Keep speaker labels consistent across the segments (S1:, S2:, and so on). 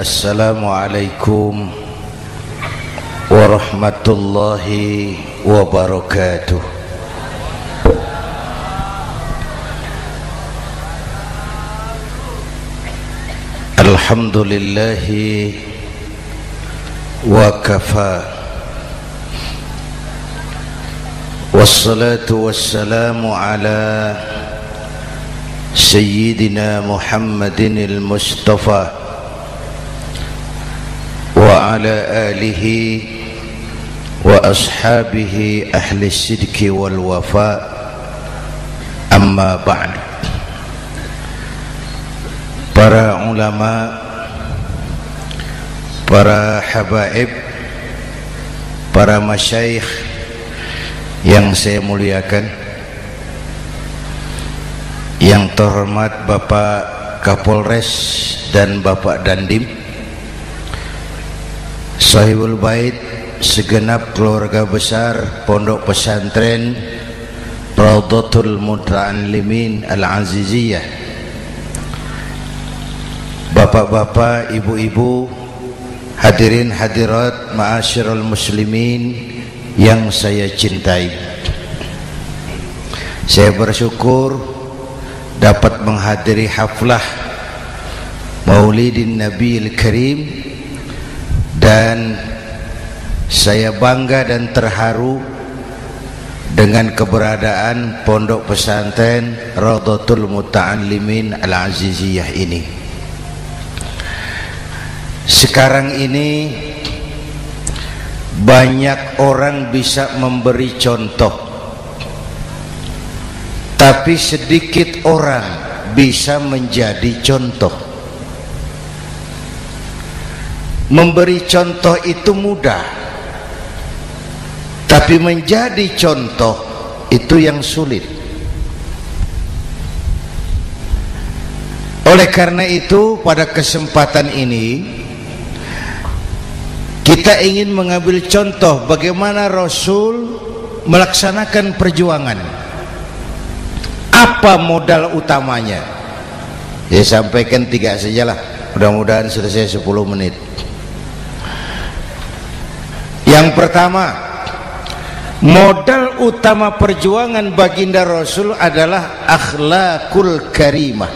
S1: Assalamualaikum warahmatullahi wabarakatuh. Alhamdulillahi wa kafa, wassalatu wassalamu ala sayyidina Muhammadin al-Mustafa wa ala alihi wa ashabihi ahli sidqi wal wafa, amma ba'd. Para ulama, para habaib, para masyayikh yang saya muliakan, yang terhormat Bapak Kapolres dan Bapak Dandim, Sahibul Bait, segenap keluarga besar Pondok Pesantren Raudhatul Muta'allimin Al-Aziziyah, bapak-bapak, ibu-ibu, hadirin hadirat ma'asyiral muslimin yang saya cintai. Saya bersyukur dapat menghadiri haflah Maulidin Nabiil Karim, dan saya bangga dan terharu dengan keberadaan Pondok Pesantren Raudhatul Muta'allimin Al-Aziziyah ini. Sekarang ini banyak orang bisa memberi contoh, tapi sedikit orang bisa menjadi contoh. Memberi contoh itu mudah, tapi menjadi contoh itu yang sulit. Oleh karena itu, pada kesempatan ini kita ingin mengambil contoh bagaimana Rasul melaksanakan perjuangan. Apa modal utamanya? Saya sampaikan 3 sajalah, mudah-mudahan selesai 10 menit. Yang pertama, modal utama perjuangan baginda Rasul adalah akhlakul karimah.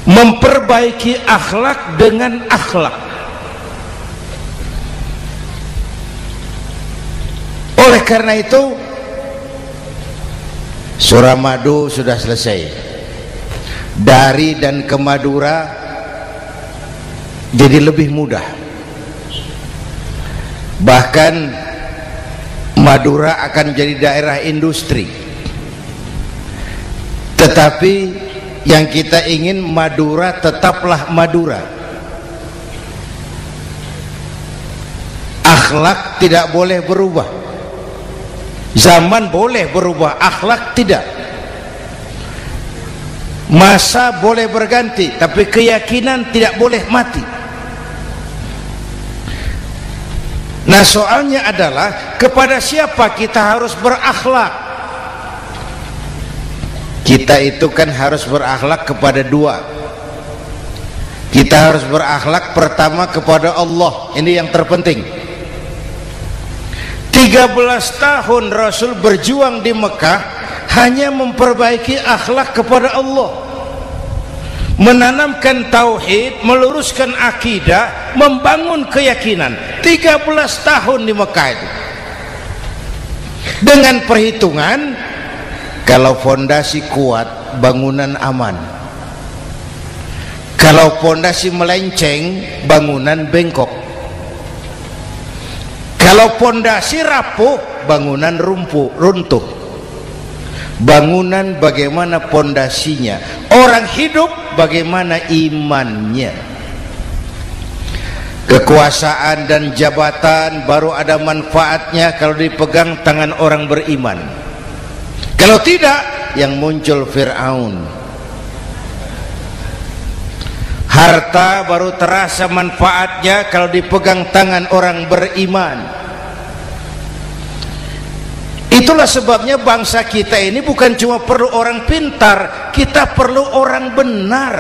S1: Memperbaiki akhlak dengan akhlak. Oleh karena itu, Suramadu sudah selesai. Dari dan ke Madura jadi lebih mudah. Bahkan Madura akan jadi daerah industri. Tetapi yang kita ingin, Madura tetaplah Madura. Akhlak tidak boleh berubah. Zaman boleh berubah, akhlak tidak. Masa boleh berganti, tapi keyakinan tidak boleh mati. Nah, soalnya adalah kepada siapa kita harus berakhlak. Kita itu kan harus berakhlak kepada dua. Kita harus berakhlak pertama kepada Allah. Ini yang terpenting. 13 tahun Rasul berjuang di Mekah hanya memperbaiki akhlak kepada Allah, menanamkan tauhid, meluruskan akidah, membangun keyakinan. 13 tahun di Mekah itu, dengan perhitungan kalau fondasi kuat, bangunan aman. Kalau fondasi melenceng, bangunan bengkok. Kalau fondasi rapuh, bangunan runtuh. Bangunan bagaimana fondasinya, orang hidup bagaimana imannya. Kekuasaan dan jabatan baru ada manfaatnya kalau dipegang tangan orang beriman. Kalau tidak, yang muncul Fir'aun. Harta baru terasa manfaatnya kalau dipegang tangan orang beriman. Itulah sebabnya bangsa kita ini bukan cuma perlu orang pintar, kita perlu orang benar.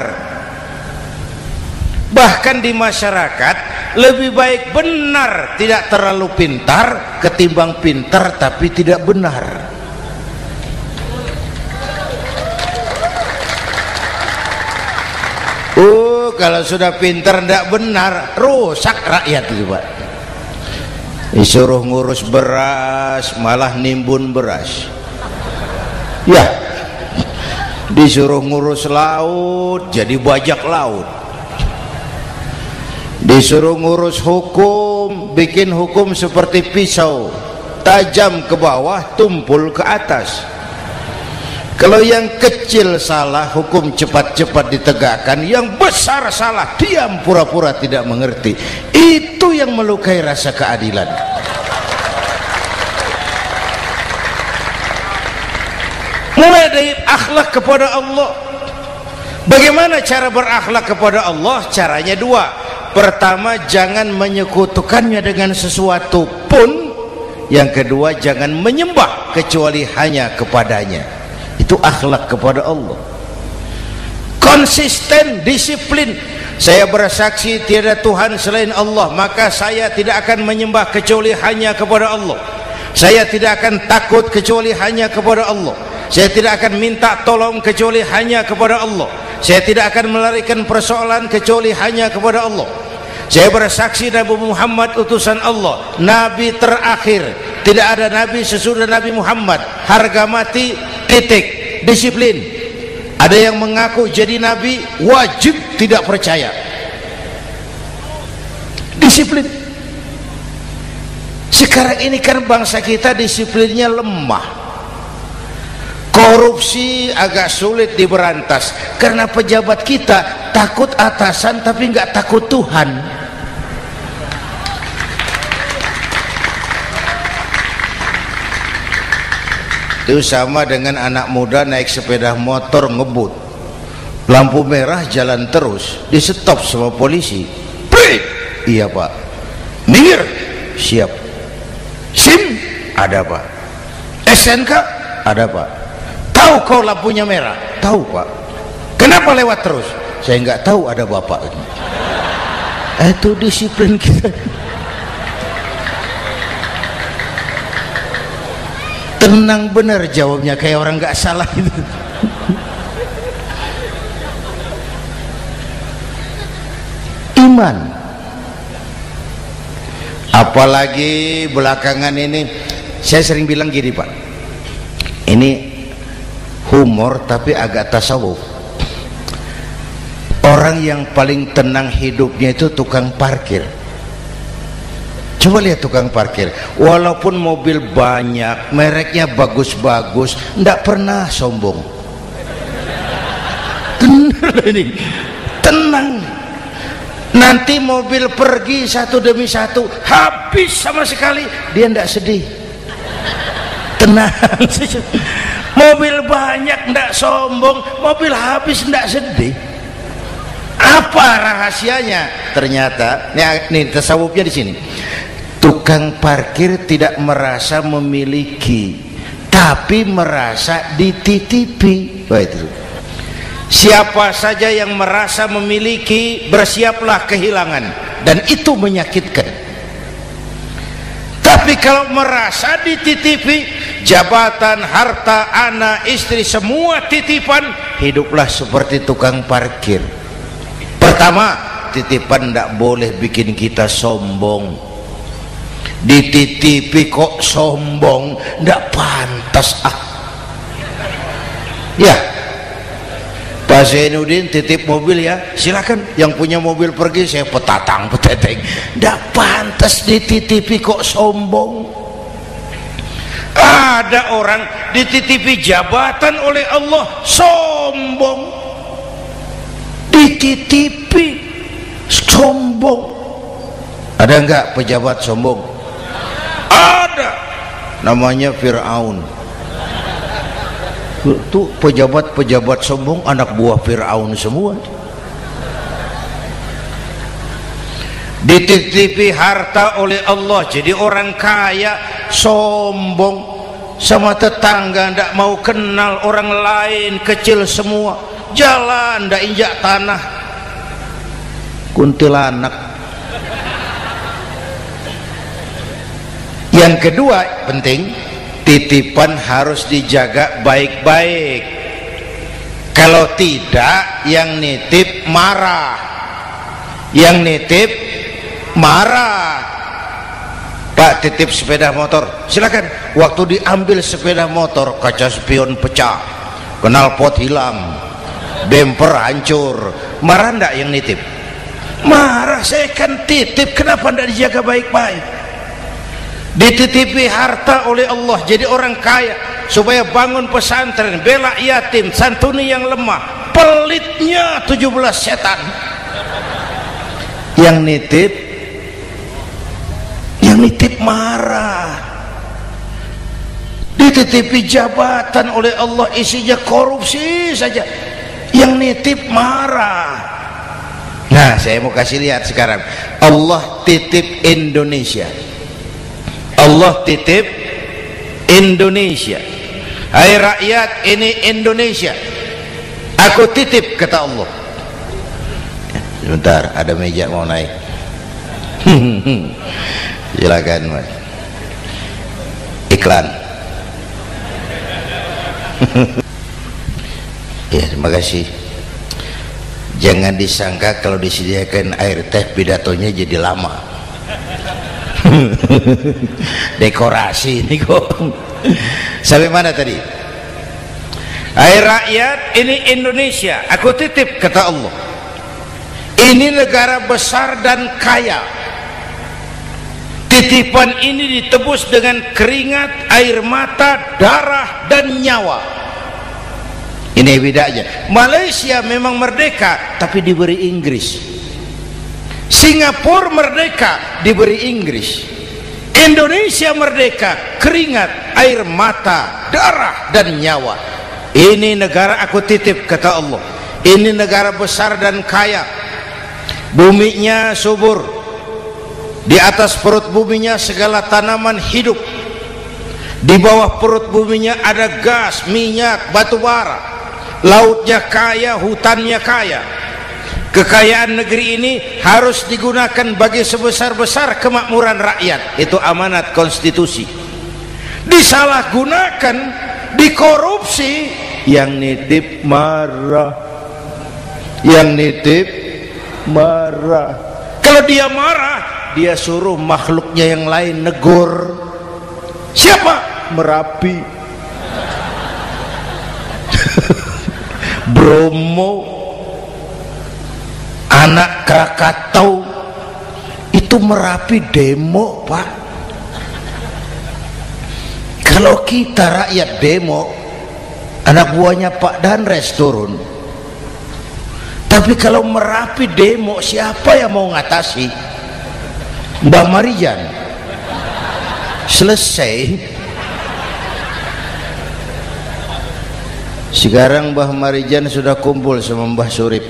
S1: Bahkan di masyarakat lebih baik benar tidak terlalu pintar ketimbang pintar tapi tidak benar. Kalau sudah pintar tidak benar, rusak rakyat itu Pak. Disuruh ngurus beras malah nimbun beras, ya. Disuruh ngurus laut jadi bajak laut. Disuruh ngurus hukum, bikin hukum seperti pisau, tajam ke bawah, tumpul ke atas. Kalau yang kecil salah, hukum cepat-cepat ditegakkan. Yang besar salah, diam pura-pura tidak mengerti. Itu yang melukai rasa keadilan. Mulai dari akhlak kepada Allah. Bagaimana cara berakhlak kepada Allah? Caranya dua. Pertama, jangan menyekutukannya dengan sesuatu pun. Yang kedua, jangan menyembah kecuali hanya kepadanya. Itu akhlak kepada Allah. Konsisten, disiplin. Saya bersaksi tiada Tuhan selain Allah, maka saya tidak akan menyembah kecuali hanya kepada Allah. Saya tidak akan takut kecuali hanya kepada Allah. Saya tidak akan minta tolong kecuali hanya kepada Allah. Saya tidak akan melarikan persoalan kecuali hanya kepada Allah. Saya bersaksi Nabi Muhammad utusan Allah, Nabi terakhir. Tidak ada Nabi sesudah Nabi Muhammad. Harga mati, titik. Disiplin. Ada yang mengaku jadi Nabi, wajib tidak percaya. Disiplin. Sekarang ini kan bangsa kita disiplinnya lemah. Korupsi agak sulit diberantas karena pejabat kita takut atasan tapi nggak takut Tuhan. Itu sama dengan anak muda naik sepeda motor ngebut, lampu merah jalan terus, di stop sama polisi. Break. Iya Pak. Minggir. Siap. SIM ada Pak. SNK ada Pak. Tahu kau lampunya merah? Tahu Pak. Kenapa lewat terus? Saya nggak tahu, ada bapak. Itu disiplin kita. Tenang bener jawabnya, kayak orang nggak salah itu. Iman. Apalagi belakangan ini saya sering bilang gini Pak, ini humor tapi agak tasawuf. Orang yang paling tenang hidupnya itu tukang parkir. Coba lihat tukang parkir, walaupun mobil banyak, mereknya bagus-bagus, tidak pernah sombong. Tenang. Nanti mobil pergi satu demi satu, habis sama sekali, dia tidak sedih. Tenang. Mobil banyak tidak sombong, mobil habis tidak sedih. Apa rahasianya? Ternyata, nih tasawufnya di sini. Tukang parkir tidak merasa memiliki, tapi merasa dititipi. Wah, itu. Siapa saja yang merasa memiliki, bersiaplah kehilangan, dan itu menyakitkan. Tapi kalau merasa dititipi, jabatan, harta, anak, istri, semua titipan, hiduplah seperti tukang parkir. Pertama, titipan tidak boleh bikin kita sombong. Dititipi kok sombong, tidak pantas ya. Pak Zainuddin titip mobil ya, silakan. Yang punya mobil pergi, saya peteteng. Tidak pantas dititipi kok sombong. Ada orang dititipi jabatan oleh Allah sombong. Dititipi sombong. Ada enggak pejabat sombong? Ada. Namanya Fir'aun. Itu pejabat-pejabat sombong anak buah Fir'aun semua. Dititipi harta oleh Allah jadi orang kaya, sombong, sama tetangga tidak mau kenal, orang lain kecil semua, jalan tidak injak tanah. kuntilanak. Yang kedua penting, titipan harus dijaga baik-baik. Kalau tidak, yang nitip marah. Yang nitip marah. Pak, titip sepeda motor, silakan. Waktu diambil sepeda motor, kaca spion pecah, knalpot hilang, bemper hancur. Marah enggak yang nitip? Marah. Saya kan titip, kenapa enggak dijaga baik-baik? Dititipi harta oleh Allah jadi orang kaya supaya bangun pesantren, bela yatim, santuni yang lemah. Pelitnya 17 setan. Yang nitip marah. Dititipi jabatan oleh Allah isinya korupsi saja, yang nitip marah. Nah, saya mau kasih lihat sekarang. Allah titip Indonesia. Allah titip Indonesia. Hai rakyat, ini Indonesia, aku titip, kata Allah. Sebentar, ada meja mau naik. Silakan Mas. Iklan. Ya, terima kasih. Jangan disangka kalau disediakan air teh pidatonya jadi lama. Dekorasi ini kok. Sampai mana tadi? Hai rakyat, ini Indonesia, aku titip, kata Allah. Ini negara besar dan kaya. Titipan ini ditebus dengan keringat, air mata, darah, dan nyawa. Ini bedanya. Malaysia memang merdeka tapi diberi Inggris. Singapura merdeka diberi Inggris. Indonesia merdeka, keringat, air mata, darah, dan nyawa. Ini negara aku titip, kata Allah. Ini negara besar dan kaya. Buminya subur. Di atas perut buminya segala tanaman hidup. Di bawah perut buminya ada gas, minyak, batu bara. Lautnya kaya, hutannya kaya. Kekayaan negeri ini harus digunakan bagi sebesar-besar kemakmuran rakyat. Itu amanat konstitusi. Disalahgunakan, dikorupsi, yang nitip marah. Yang nitip marah. Kalau dia marah, dia suruh makhluknya yang lain negur. Siapa? Merapi, Bromo, anak Krakatau. Itu Merapi demo, Pak. Kalau kita rakyat demo, anak buahnya Pak Danres turun. Tapi kalau Merapi demo, siapa yang mau ngatasi? Mbah Marijan. Selesai. Sekarang Mbah Marijan sudah kumpul sama Mbah Surip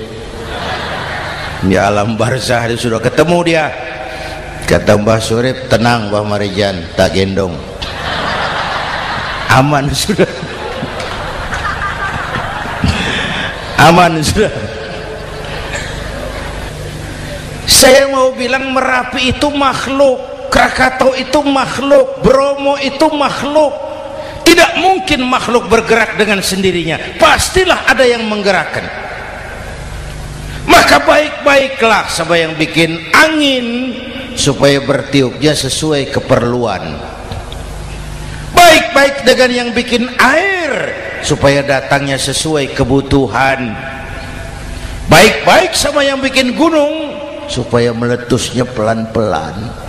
S1: di alam barzah, dia sudah ketemu dia. Kata Mbah Surip, tenang Mbah Marijan, tak gendong, aman sudah. Aman sudah. Saya mau bilang Merapi itu makhluk, Krakatau itu makhluk, Bromo itu makhluk. Tidak mungkin makhluk bergerak dengan sendirinya, pastilah ada yang menggerakkan. Maka baik-baiklah sama yang bikin angin supaya bertiupnya sesuai keperluan. Baik-baik dengan yang bikin air supaya datangnya sesuai kebutuhan. Baik-baik sama yang bikin gunung supaya meletusnya pelan-pelan.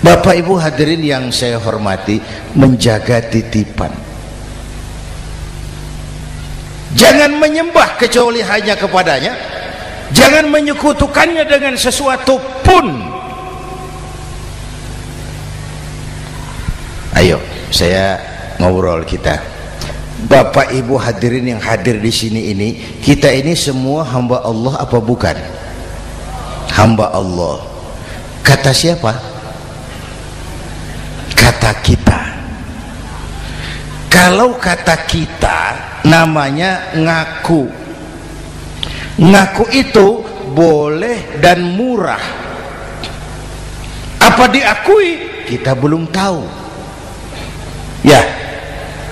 S1: Bapak Ibu hadirin yang saya hormati, menjaga titipan. Jangan menyembah kecuali hanya kepadanya. Jangan menyekutukannya dengan sesuatu pun. Ayo, saya ngobrol kita. Bapak Ibu hadirin yang hadir di sini ini, kita ini semua hamba Allah apa bukan? Hamba Allah. Kata siapa? Kata kita. Kalau kata kita, namanya ngaku. Ngaku itu boleh dan murah. Apa diakui? Kita belum tahu.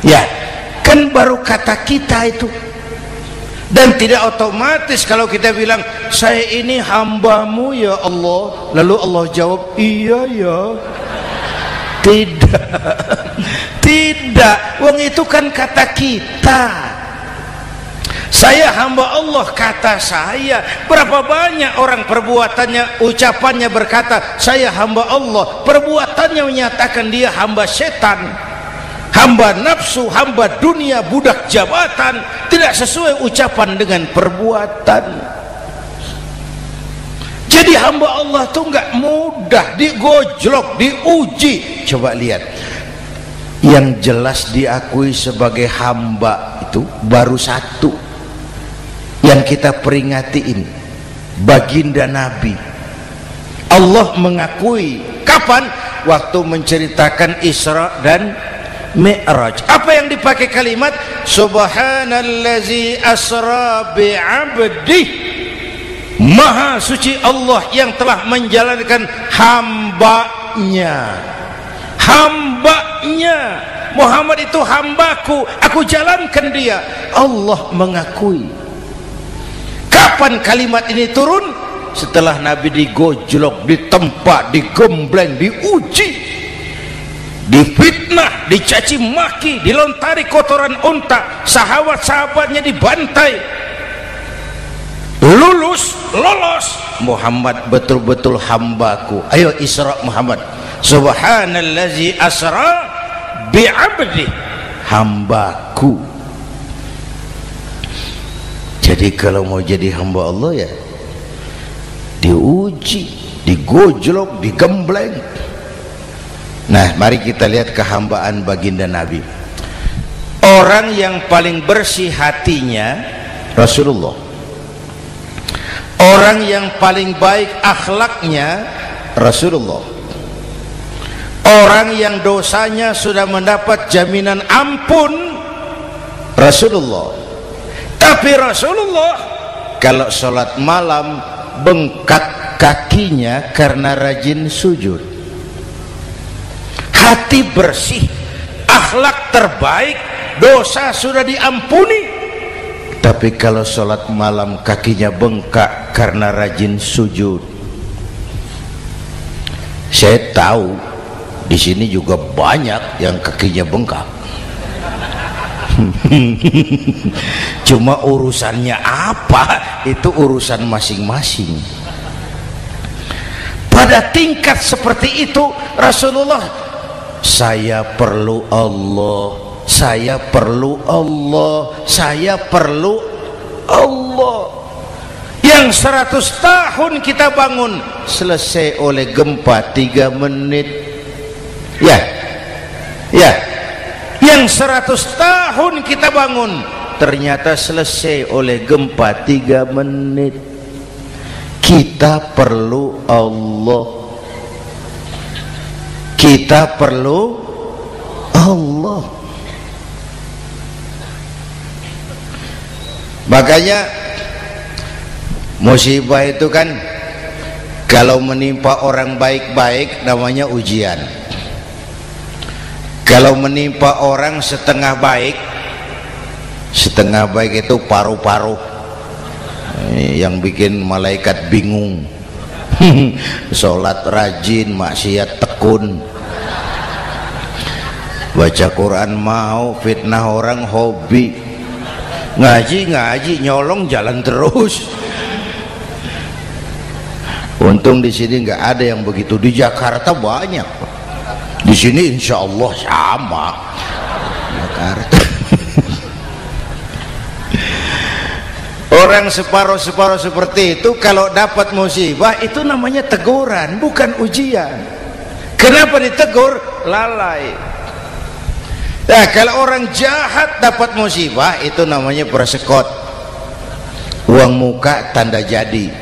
S1: Ya, kan baru kata kita itu. Dan tidak otomatis kalau kita bilang saya ini hambamu ya Allah, lalu Allah jawab iya ya. Tidak, wong itu kan kata kita. Saya hamba Allah kata saya. Berapa banyak orang perbuatannya, ucapannya berkata saya hamba Allah, perbuatannya menyatakan dia hamba setan, hamba nafsu, hamba dunia, budak jabatan. Tidak sesuai ucapan dengan perbuatan. Jadi hamba Allah tuh nggak mudah, digojlok, diuji. Coba lihat, yang jelas diakui sebagai hamba itu baru satu yang kita peringati ini, baginda Nabi. Allah mengakui kapan? Waktu menceritakan Isra dan Mi'raj. Apa yang dipakai kalimat? Subhanallazi asra bi'abdih. Maha suci Allah yang telah menjalankan hambanya. Hambanya. Muhammad itu hambaku, aku jalankan dia. Allah mengakui. Kapan kalimat ini turun? Setelah Nabi digojlok, ditempa, digembleng, diuji, difitnah, dicaci maki, dilontari kotoran unta, sahabat-sahabatnya dibantai. Lolos. Muhammad betul-betul hambaku. Ayo Isra Muhammad. Subhanallazi asra bi'abdi, hambaku. Jadi kalau mau jadi hamba Allah ya diuji, digojlok, digembleng. Nah, mari kita lihat kehambaan baginda Nabi. Orang yang paling bersih hatinya Rasulullah. Orang yang paling baik akhlaknya Rasulullah. Orang yang dosanya sudah mendapat jaminan ampun Rasulullah. Tapi Rasulullah kalau sholat malam bengkak kakinya karena rajin sujud. Hati bersih, akhlak terbaik, dosa sudah diampuni. Tapi kalau sholat malam kakinya bengkak karena rajin sujud. Saya tahu di sini juga banyak yang kakinya bengkak. Cuma urusannya apa, itu urusan masing-masing. Pada tingkat seperti itu Rasulullah, saya perlu Allah, saya perlu Allah, saya perlu Allah. Yang 100 tahun kita bangun selesai oleh gempa 3 menit. Ya. Yang 100 tahun kita bangun ternyata selesai oleh gempa 3 menit. Kita perlu Allah, kita perlu Allah. Makanya musibah itu kan kalau menimpa orang baik-baik namanya ujian. Kalau menimpa orang setengah baik itu paru-paru yang bikin malaikat bingung. Sholat rajin, maksiat tekun, baca Quran mau, fitnah orang hobi, ngaji nyolong jalan terus. Untung di sini nggak ada yang begitu. Di Jakarta banyak. Di sini insya Allah sama. Jakarta. Orang separuh-separuh seperti itu kalau dapat musibah itu namanya teguran, bukan ujian. Kenapa ditegur? Lalai. Nah, kalau orang jahat dapat musibah itu namanya persekot. Uang muka tanda jadi.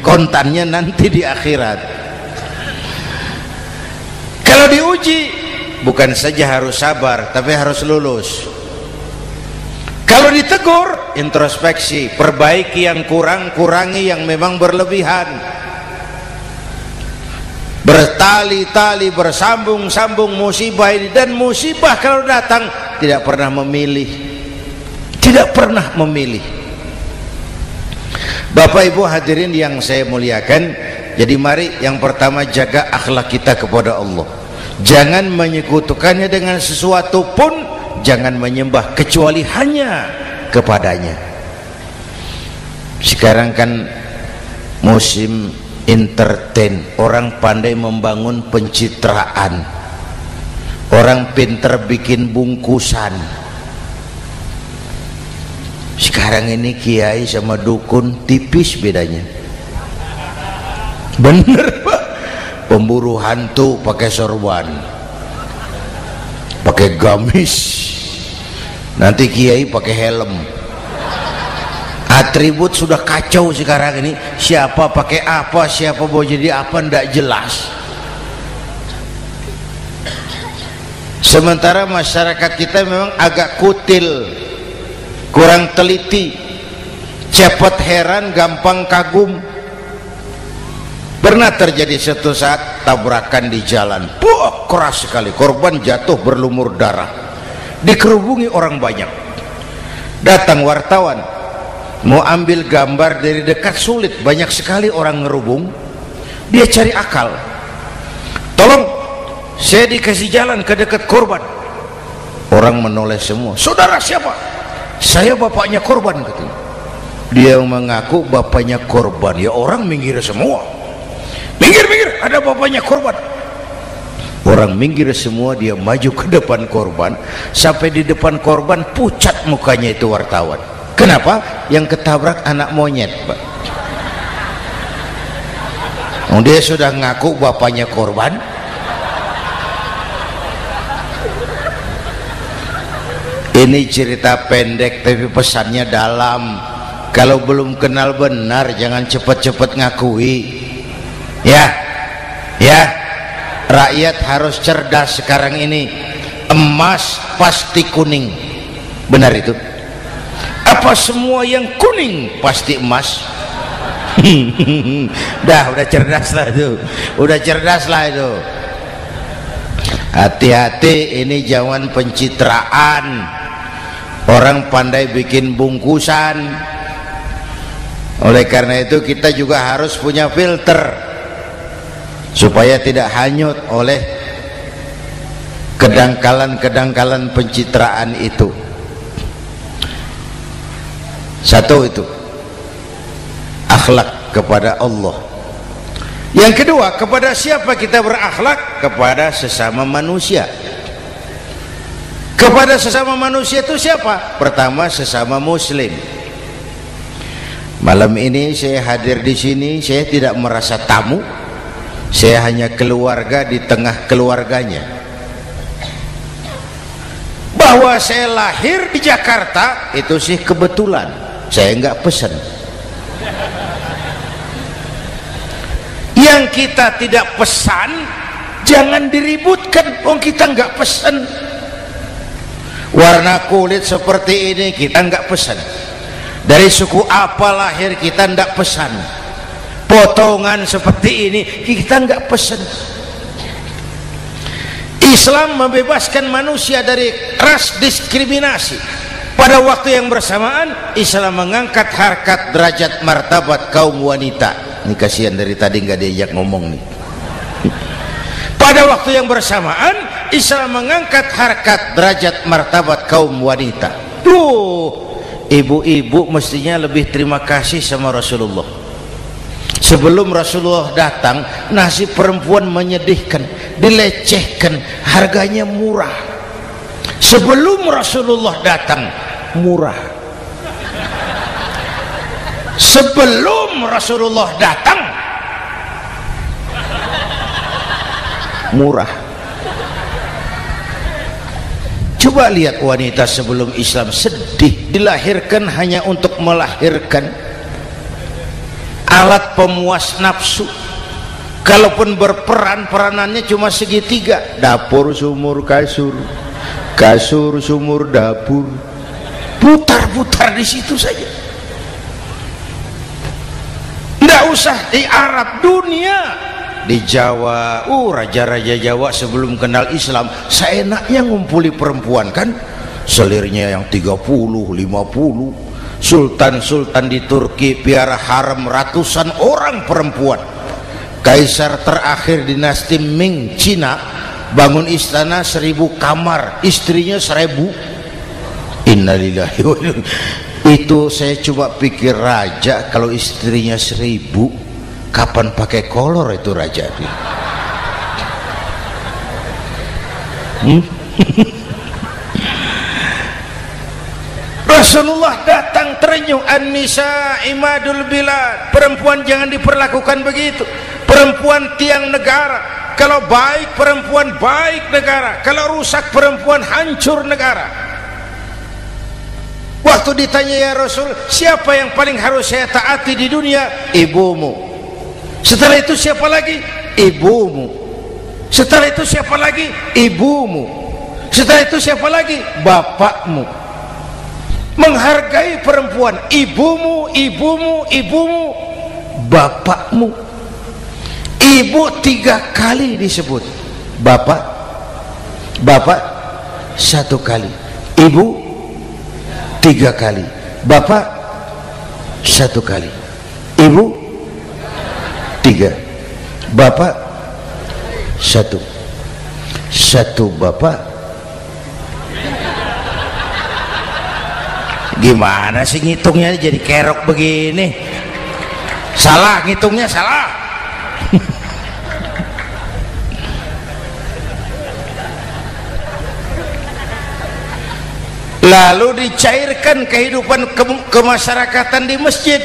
S1: Kontannya nanti di akhirat. Kalau diuji bukan saja harus sabar tapi harus lulus. Kalau ditegur, introspeksi, perbaiki yang kurang, kurangi yang memang berlebihan. Bertali-tali, bersambung-sambung musibah ini, dan musibah kalau datang tidak pernah memilih, tidak pernah memilih. Bapak Ibu hadirin yang saya muliakan, jadi mari yang pertama jaga akhlak kita kepada Allah. Jangan menyekutukannya dengan sesuatu pun, jangan menyembah kecuali hanya kepadanya. Sekarang kan musim entertain, orang pandai membangun pencitraan, orang pinter bikin bungkusan. Sekarang ini kiai sama dukun tipis bedanya. Bener Pak, pemburu hantu pakai sorban, pakai gamis, nanti kiai pakai helm. Atribut sudah kacau sekarang ini, siapa pakai apa, siapa mau jadi apa, ndak jelas. Sementara masyarakat kita memang agak kutil, kurang teliti, cepat heran, gampang kagum. Pernah terjadi suatu saat tabrakan di jalan, keras sekali, korban jatuh berlumur darah, dikerubungi orang banyak. Datang wartawan mau ambil gambar dari dekat, sulit, banyak sekali orang ngerubung. Dia cari akal, tolong saya dikasih jalan ke dekat korban. Orang menoleh semua. Saudara siapa? Saya bapaknya korban, katanya. Dia mengaku bapaknya korban. Ya orang minggir semua, minggir, ada bapaknya korban. Orang minggir semua, dia maju ke depan korban. Sampai di depan korban pucat mukanya itu wartawan. Kenapa? Yang ketabrak anak monyet, Pak. Dia sudah ngaku bapaknya korban. Ini cerita pendek tapi pesannya dalam. Kalau belum kenal benar jangan cepat-cepat ngakui. Ya, rakyat harus cerdas sekarang ini. Emas pasti kuning, benar itu? Apa semua yang kuning pasti emas? udah cerdas lah itu, udah cerdas lah itu. Hati-hati, ini zaman pencitraan. Orang pandai bikin bungkusan. Oleh karena itu kita juga harus punya filter supaya tidak hanyut oleh kedangkalan-kedangkalan pencitraan itu. Satu itu akhlak kepada Allah. Yang kedua, kepada siapa kita berakhlak? Kepada sesama manusia. Kepada sesama manusia itu siapa? Pertama, sesama muslim. Malam ini saya hadir di sini, saya tidak merasa tamu. Saya hanya keluarga di tengah keluarganya. Bahwa saya lahir di Jakarta itu sih kebetulan. Saya enggak pesan. Yang kita tidak pesan jangan diributkan. Kita enggak pesan. Warna kulit seperti ini kita enggak pesan. Dari suku apa lahir kita enggak pesan. Potongan seperti ini kita enggak pesan. Islam membebaskan manusia dari ras diskriminasi. Pada waktu yang bersamaan Islam mengangkat harkat, derajat, martabat kaum wanita. Ini kasihan dari tadi nggak diajak ngomong nih. Pada waktu yang bersamaan Islam mengangkat harkat, derajat, martabat kaum wanita. Ibu-ibu mestinya lebih terima kasih sama Rasulullah. Sebelum Rasulullah datang, nasib perempuan menyedihkan, dilecehkan, harganya murah. Sebelum Rasulullah datang, murah. Sebelum Rasulullah datang, murah. Coba lihat wanita sebelum Islam, sedih, dilahirkan hanya untuk melahirkan, alat pemuas nafsu. Kalaupun berperan, peranannya cuma segitiga, dapur sumur kasur, kasur sumur dapur. putar-putar di situ saja. Tidak usah di Arab, dunia, di Jawa. Raja-raja Jawa sebelum kenal Islam seenaknya ngumpuli perempuan kan, selirnya yang 30, 50. Sultan-sultan di Turki piara harem ratusan orang perempuan. Kaisar terakhir dinasti Ming Cina bangun istana 1000 kamar, istrinya 1000. Innalillahi wa inna. Itu saya coba pikir, raja kalau istrinya 1000, kapan pakai kolor itu raja? Rasulullah datang terenyuh, an-nisa imadul bilad, perempuan jangan diperlakukan begitu, perempuan tiang negara. Kalau baik perempuan baik negara, kalau rusak perempuan hancur negara. Waktu ditanya, ya Rasul, siapa yang paling harus saya taati di dunia? Ibumu. Setelah itu siapa lagi? Ibumu. Setelah itu siapa lagi? Ibumu. Setelah itu siapa lagi? Bapakmu. Menghargai perempuan, ibumu, ibumu, ibumu, bapakmu. Ibu 3 kali disebut, bapak 1 kali, ibu 3 kali, bapak 1 kali, ibu 3, bapak 1 bapak. Gimana sih ngitungnya jadi kerok begini? Salah ngitungnya, salah. Lalu dicairkan kehidupan kemasyarakatan di masjid.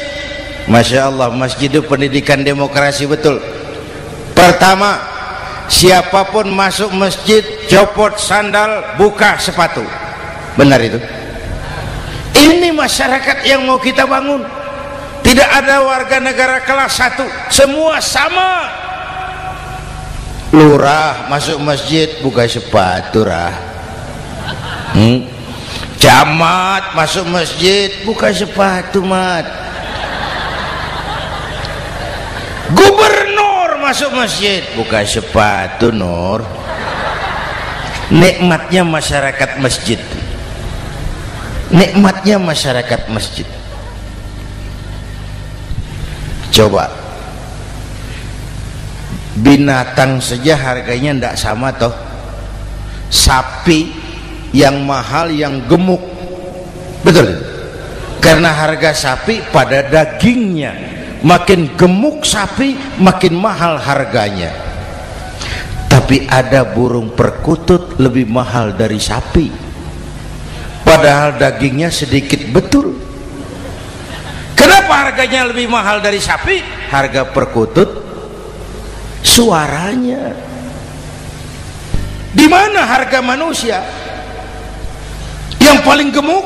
S1: Masya Allah, masjid itu pendidikan demokrasi betul. Pertama, siapapun masuk masjid copot sandal, buka sepatu. Benar itu? Ini masyarakat yang mau kita bangun. Tidak ada warga negara kelas 1, semua sama. Lurah masuk masjid buka sepatu, rah. Camat masuk masjid buka sepatu, mat. Gubernur masuk masjid buka sepatu, Nur. Nikmatnya masyarakat masjid. Nikmatnya masyarakat masjid. Coba binatang saja harganya tidak sama toh. Sapi yang mahal, yang gemuk, betul? Karena harga sapi pada dagingnya. Makin gemuk sapi makin mahal harganya. Tapi ada burung perkutut lebih mahal dari sapi, padahal dagingnya sedikit, betul. Kenapa harganya lebih mahal dari sapi? Harga perkutut suaranya. Di mana harga manusia? Yang paling gemuk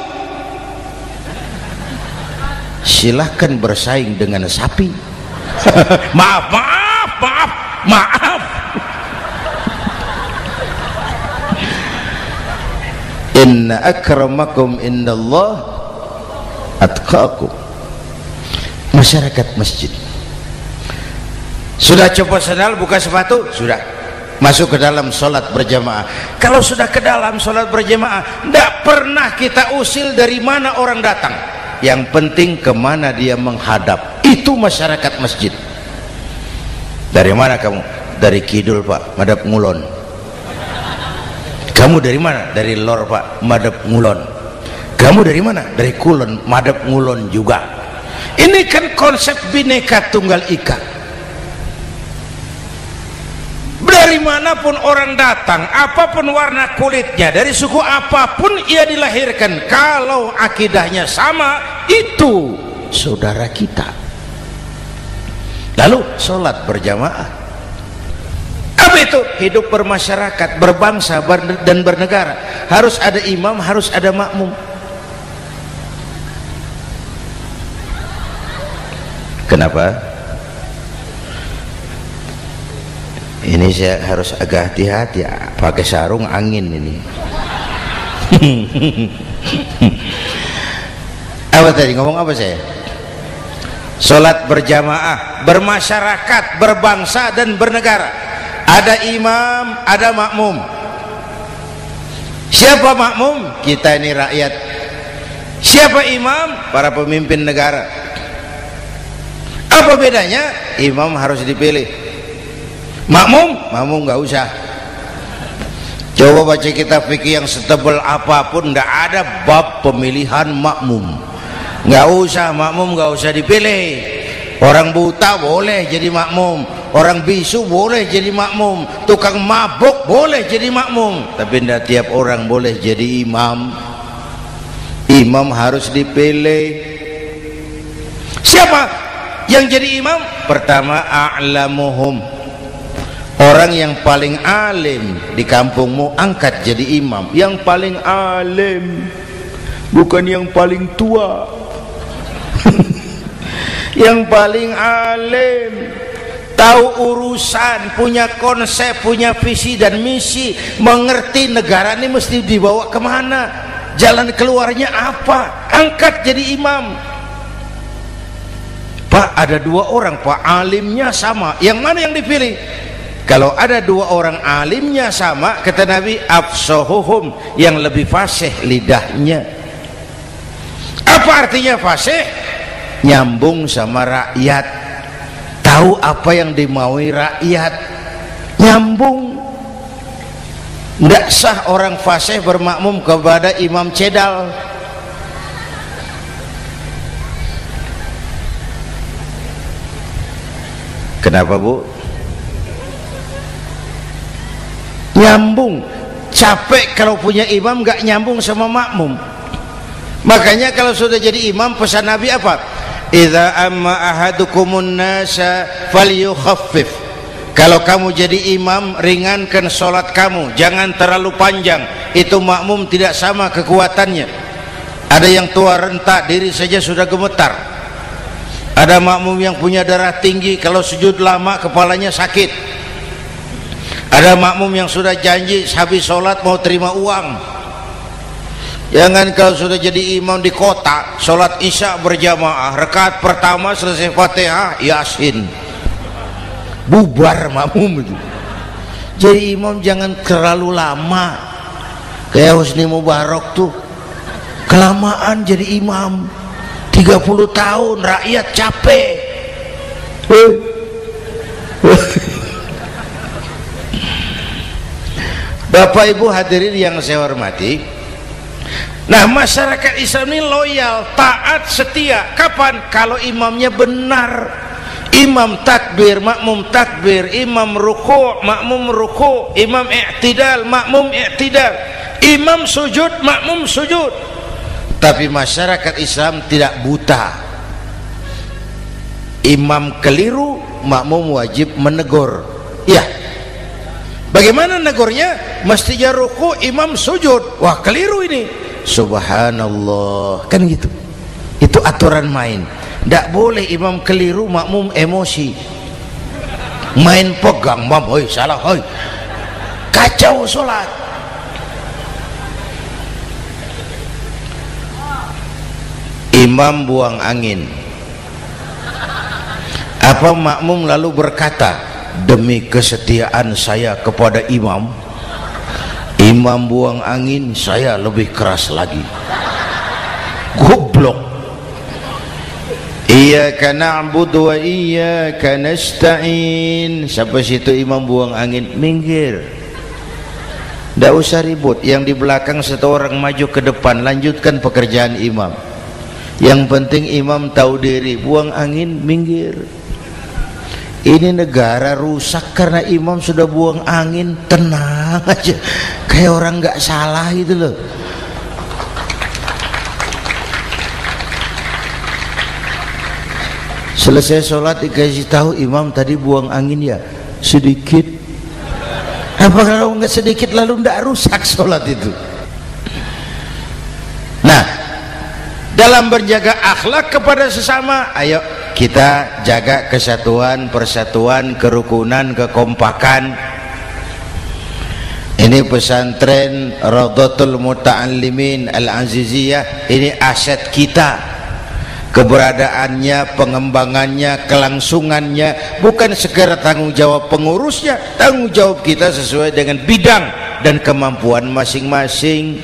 S1: silahkan bersaing dengan sapi. maaf inna akramakum indallah atqakum. Masyarakat masjid sudah copot sandal, buka sepatu, sudah masuk ke dalam sholat berjamaah. Kalau sudah ke dalam sholat berjamaah, tidak pernah kita usil dari mana orang datang, yang penting kemana dia menghadap. Itu masyarakat masjid. Dari mana kamu? Dari kidul, Pak, madhab ngulon. Kamu dari mana? Dari lor, Pak, madhab ngulon. Kamu dari mana? Dari kulon, madhab ngulon juga. Ini kan konsep bineka tunggal ika. Dari manapun orang datang, apapun warna kulitnya, dari suku apapun ia dilahirkan, kalau akidahnya sama, itu saudara kita. Lalu sholat berjamaah. Apa itu? Hidup bermasyarakat, berbangsa dan bernegara. Harus ada imam, harus ada makmum. Kenapa? Ini saya harus agak hati-hati, pakai sarung angin ini. Apa tadi ngomong apa saya? Sholat berjamaah, bermasyarakat, berbangsa dan bernegara. Ada imam, ada makmum. Siapa makmum? Kita ini rakyat. Siapa imam? Para pemimpin negara. Apa bedanya? Imam harus dipilih. Makmum nggak usah. Coba baca kitab fikih yang setebal apapun, nggak ada bab pemilihan makmum. Nggak usah, makmum nggak usah dipilih. Orang buta boleh jadi makmum, orang bisu boleh jadi makmum, tukang mabuk boleh jadi makmum, tapi tidak tiap orang boleh jadi imam. Imam harus dipilih. Siapa yang jadi imam? Pertama, a'lamuhum, orang yang paling alim di kampungmu angkat jadi imam. Yang paling alim, bukan yang paling tua. Yang paling alim, tahu urusan, punya konsep, punya visi dan misi, mengerti negara ini mesti dibawa kemana, jalan keluarnya apa, angkat jadi imam. Pak, ada dua orang Pak, alimnya sama, yang mana yang dipilih? Kalau ada dua orang alimnya sama, kata Nabi, afsahuhum, yang lebih fasih lidahnya. Apa artinya fasih? Nyambung sama rakyat, tahu apa yang dimaui rakyat, nyambung. Tidak sah orang fasih bermakmum kepada imam cedal. Kenapa Bu? Nyambung. Capek kalau punya imam gak nyambung sama makmum. Makanya kalau sudah jadi imam, pesan Nabi apa? Idza amma ahadukumun nasa falyukhaffif. Kalau kamu jadi imam, ringankan sholat kamu, jangan terlalu panjang. Itu makmum tidak sama kekuatannya. Ada yang tua renta, diri saja sudah gemetar. Ada makmum yang punya darah tinggi, kalau sujud lama kepalanya sakit. Ada makmum yang sudah janji habis sholat mau terima uang. Jangan kalau sudah jadi imam di kota, sholat isya berjamaah, rakaat pertama selesai Fatihah, Yasin, bubar makmum itu. Jadi imam jangan terlalu lama, kayak Husni Mubarak tuh kelamaan jadi imam 30 tahun, rakyat capek. Bapak Ibu hadirin yang saya hormati, nah masyarakat Islam ini loyal, taat, setia. Kapan? Kalau imamnya benar. Imam takbir, makmum takbir, imam ruku', makmum ruku', imam i'tidal, makmum i'tidal, imam sujud, makmum sujud. Tapi masyarakat Islam tidak buta. Imam keliru, makmum wajib menegur. Ya, bagaimana negurnya? Mestinya ruku', imam sujud. Wah, keliru ini. Subhanallah, kan gitu. Itu aturan main. Tidak boleh imam keliru, makmum emosi, main pegang, mam, hoi salah, hoi, kacau sholat. Imam buang angin, apa makmum lalu berkata, demi kesetiaan saya kepada imam, imam buang angin, saya lebih keras lagi. Goblok. Iyyaka na'budu wa iyyaka nasta'in. Sampai situ imam buang angin, minggir. Tidak usah ribut. Yang di belakang satu orang maju ke depan, lanjutkan pekerjaan imam. Yang penting imam tahu diri, buang angin, minggir. Ini negara rusak karena imam sudah buang angin. Tenang aja, kayak orang nggak salah gitu loh. Selesai sholat dikasih tahu, imam tadi buang angin ya sedikit. Apa kalau nggak sedikit lalu nggak rusak sholat itu? Nah, dalam berjaga akhlak kepada sesama, ayo kita jaga kesatuan, persatuan, kerukunan, kekompakan. Ini pesantren Raudhatul Muta'allimin Al-Aziziyah, ini aset kita. keberadaannya, pengembangannya, kelangsungannya, bukan sekedar tanggung jawab pengurusnya, tanggung jawab kita sesuai dengan bidang dan kemampuan masing-masing.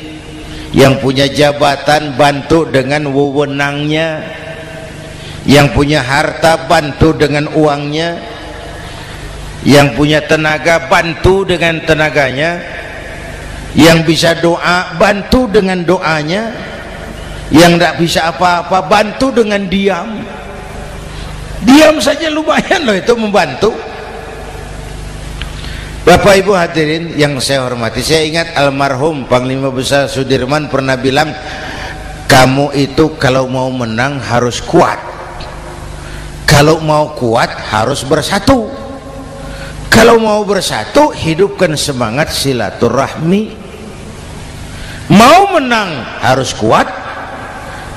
S1: Yang punya jabatan bantu dengan wewenangnya, yang punya harta bantu dengan uangnya, yang punya tenaga bantu dengan tenaganya, yang bisa doa bantu dengan doanya, yang tidak bisa apa-apa bantu dengan diam. Diam saja lumayan loh itu membantu. Bapak Ibu hadirin yang saya hormati, saya ingat almarhum Panglima Besar Sudirman pernah bilang, kamu itu kalau mau menang harus kuat, kalau mau kuat harus bersatu, kalau mau bersatu hidupkan semangat silaturahmi. Mau menang harus kuat,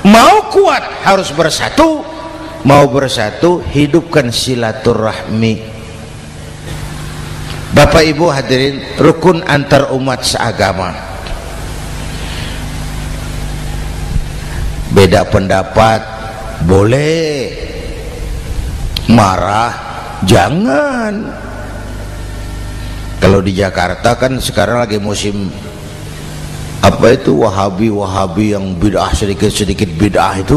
S1: mau kuat harus bersatu, mau bersatu hidupkan silaturahmi. Bapak Ibu hadirin, rukun antar umat seagama. Beda pendapat boleh, marah jangan. Kalau di Jakarta kan sekarang lagi musim apa itu wahabi yang bid'ah, sedikit bid'ah itu.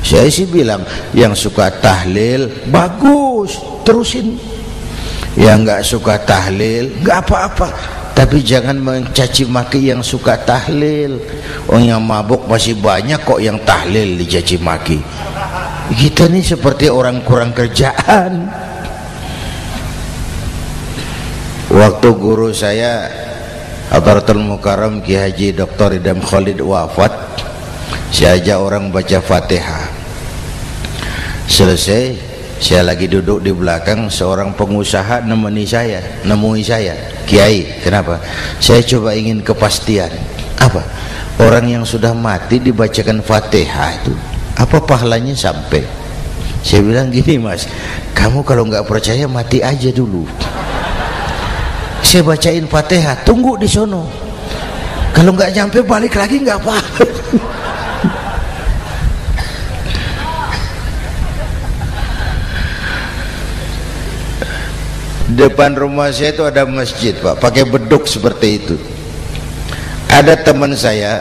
S1: Saya sih bilang yang suka tahlil bagus, terusin. Yang nggak suka tahlil nggak apa-apa, tapi jangan mencaci maki yang suka tahlil. Yang mabuk masih banyak kok yang tahlil dicaci maki. Kita nih seperti orang kurang kerjaan. Waktu guru saya Hadratul Mukarram Ki Haji Dr. Idham Khalid wafat, saya ajak orang baca Fatihah. Selesai, saya lagi duduk di belakang, seorang pengusaha nemui saya, Kiai, kenapa? Saya coba ingin kepastian. Apa? Orang yang sudah mati dibacakan Fatihah itu apa pahalanya sampai? Saya bilang gini, Mas, kamu kalau nggak percaya mati aja dulu. Saya bacain Fatihah, tunggu di sono. Kalau nggak nyampe balik lagi nggak apa-apa. Depan rumah saya itu ada masjid, Pak, pakai beduk seperti itu. Ada teman saya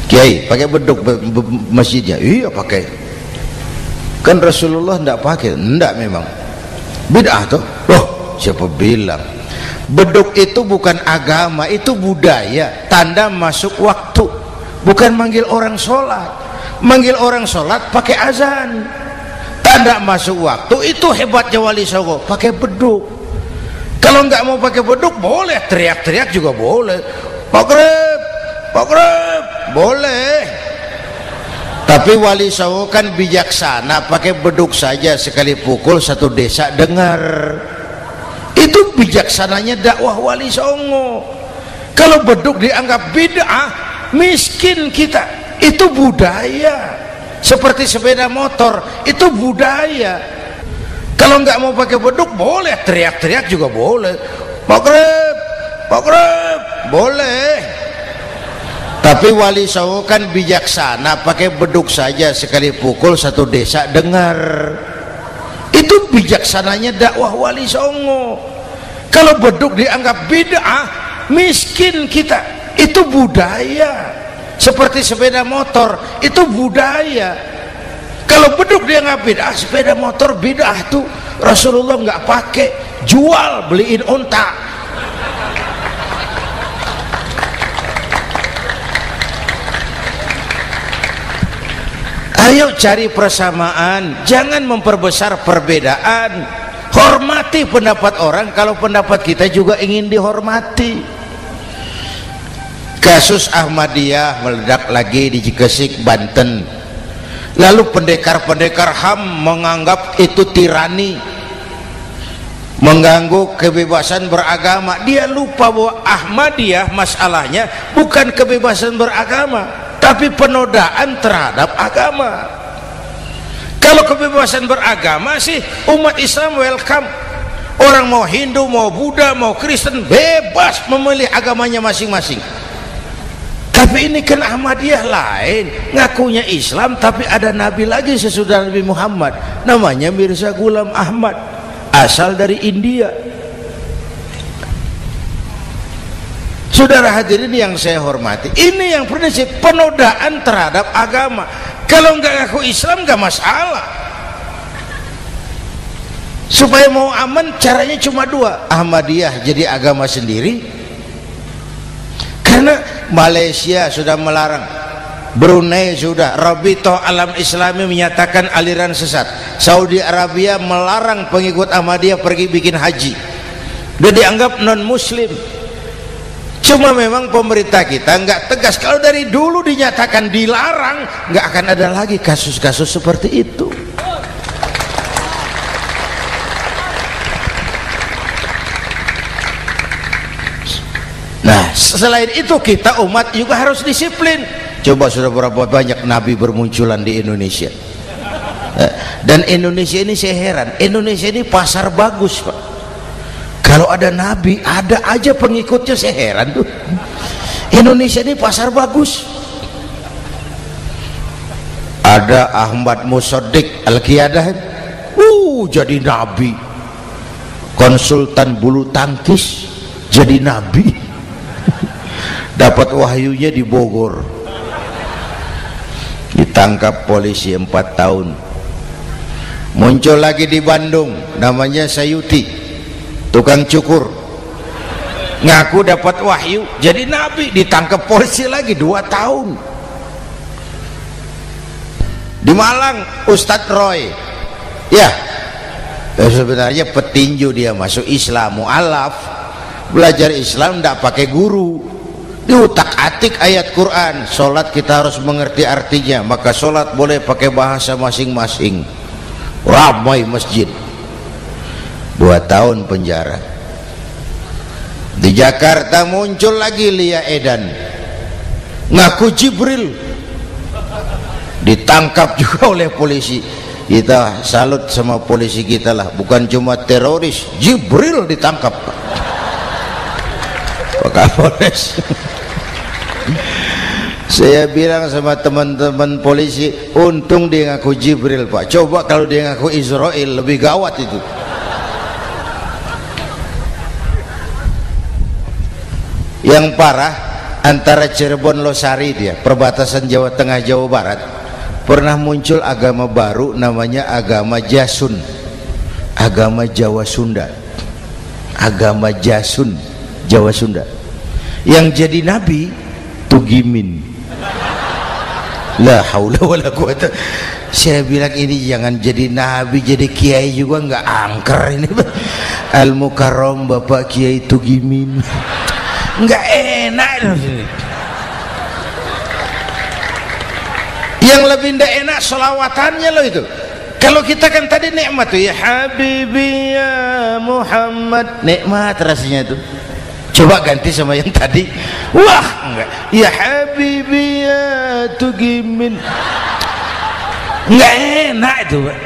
S1: Kiai pakai beduk masjidnya. Iya pakai. Kan Rasulullah tidak pakai. Tidak memang bid'ah tuh. Loh, siapa bilang? Beduk itu bukan agama, itu budaya, tanda masuk waktu. Bukan manggil orang sholat. Manggil orang sholat pakai azan, tanda masuk waktu. Itu hebatnya Wali Songo, pakai beduk. Kalau nggak mau pakai beduk boleh, teriak-teriak juga boleh. Pogreb boleh. Tapi Wali Songo kan bijaksana, pakai beduk saja, sekali pukul satu desa dengar. Itu bijaksananya dakwah Wali Songo. Kalau beduk dianggap bid'ah, miskin kita. Itu budaya. Seperti sepeda motor, itu budaya. Kalau nggak mau pakai beduk boleh, teriak-teriak juga boleh. Pogreb boleh. Tapi Wali Songo kan bijaksana, pakai beduk saja, sekali pukul satu desa dengar. Itu bijaksananya dakwah Wali Songo. Kalau beduk dianggap bid'ah, miskin kita. Itu budaya. Seperti sepeda motor, itu budaya. Kalau beduk dianggap bid'ah, sepeda motor bid'ah tuh. Rasulullah nggak pakai, jual, beliin unta. Ayo cari persamaan, jangan memperbesar perbedaan. Hormati pendapat orang kalau pendapat kita juga ingin dihormati. Kasus Ahmadiyah meledak lagi di Cikesik, Banten. Lalu pendekar-pendekar HAM menganggap itu tirani, mengganggu kebebasan beragama. Dia lupa bahwa Ahmadiyah masalahnya bukan kebebasan beragama, tapi penodaan terhadap agama. Kalau kebebasan beragama sih umat Islam welcome. Orang mau Hindu, mau Buddha, mau Kristen bebas memilih agamanya masing-masing. Tapi ini kan Ahmadiyah lain, ngakunya Islam tapi ada nabi lagi sesudah Nabi Muhammad, namanya Mirza Ghulam Ahmad, asal dari India. Saudara hadirin yang saya hormati, ini yang prinsip penodaan terhadap agama. Kalau nggak ngaku Islam nggak masalah. Supaya mau aman caranya cuma dua, Ahmadiyah jadi agama sendiri, karena Malaysia sudah melarang, Brunei sudah, Rabitoh Alam Islami menyatakan aliran sesat, Saudi Arabia melarang pengikut Ahmadiyah pergi bikin haji, udah dianggap non muslim. Cuma memang pemerintah kita nggak tegas. Kalau dari dulu dinyatakan dilarang, nggak akan ada lagi kasus-kasus seperti itu. Nah, selain itu kita umat juga harus disiplin. Coba sudah berapa banyak nabi bermunculan di Indonesia. Dan Indonesia ini saya heran, Indonesia ini pasar bagus, Pak. Kalau ada nabi, ada aja pengikutnya, saya heran tuh. Indonesia ini pasar bagus. Ada Ahmad Musaddiq Al-Qiyadah, jadi nabi. Konsultan bulu tangkis jadi nabi. Dapat wahyunya di Bogor, ditangkap polisi 4 tahun. Muncul lagi di Bandung, namanya Sayuti, tukang cukur, ngaku dapat wahyu jadi nabi, ditangkap polisi lagi 2 tahun. Di Malang Ustadz Roy, ya sebenarnya petinju, dia masuk Islam, mu'alaf, belajar Islam tidak pakai guru, diutak-atik ayat Quran. Sholat kita harus mengerti artinya, maka sholat boleh pakai bahasa masing-masing. Ramai masjid. 2 tahun penjara. Di Jakarta muncul lagi Lia Edan, ngaku Jibril, ditangkap juga oleh polisi. Kita salut sama polisi kita lah, bukan cuma teroris, Jibril ditangkap Pak Kapolres. Saya bilang sama teman-teman polisi, untung dia ngaku Jibril, Pak. Coba kalau dia ngaku Israel, lebih gawat itu. Yang parah, antara Cirebon Losari, dia perbatasan Jawa Tengah Jawa Barat, pernah muncul agama baru namanya agama Jasun, agama Jawa Sunda, agama Jasun Jawa Sunda. Yang jadi nabi Tugimin. La haula wala quwata. Saya bilang ini jangan jadi nabi, jadi kiai juga nggak angker ini. Al Mukarram Bapak Kiai Tugimin, nggak enak. Yang lebih ndak enak selawatannya loh itu. Kalau kita kan tadi nikmat tuh, ya Habibi ya Muhammad, nikmat rasanya itu. Coba ganti sama yang tadi, wah enggak, ya Habibi ya Tugimin, enggak enak itu, Pak.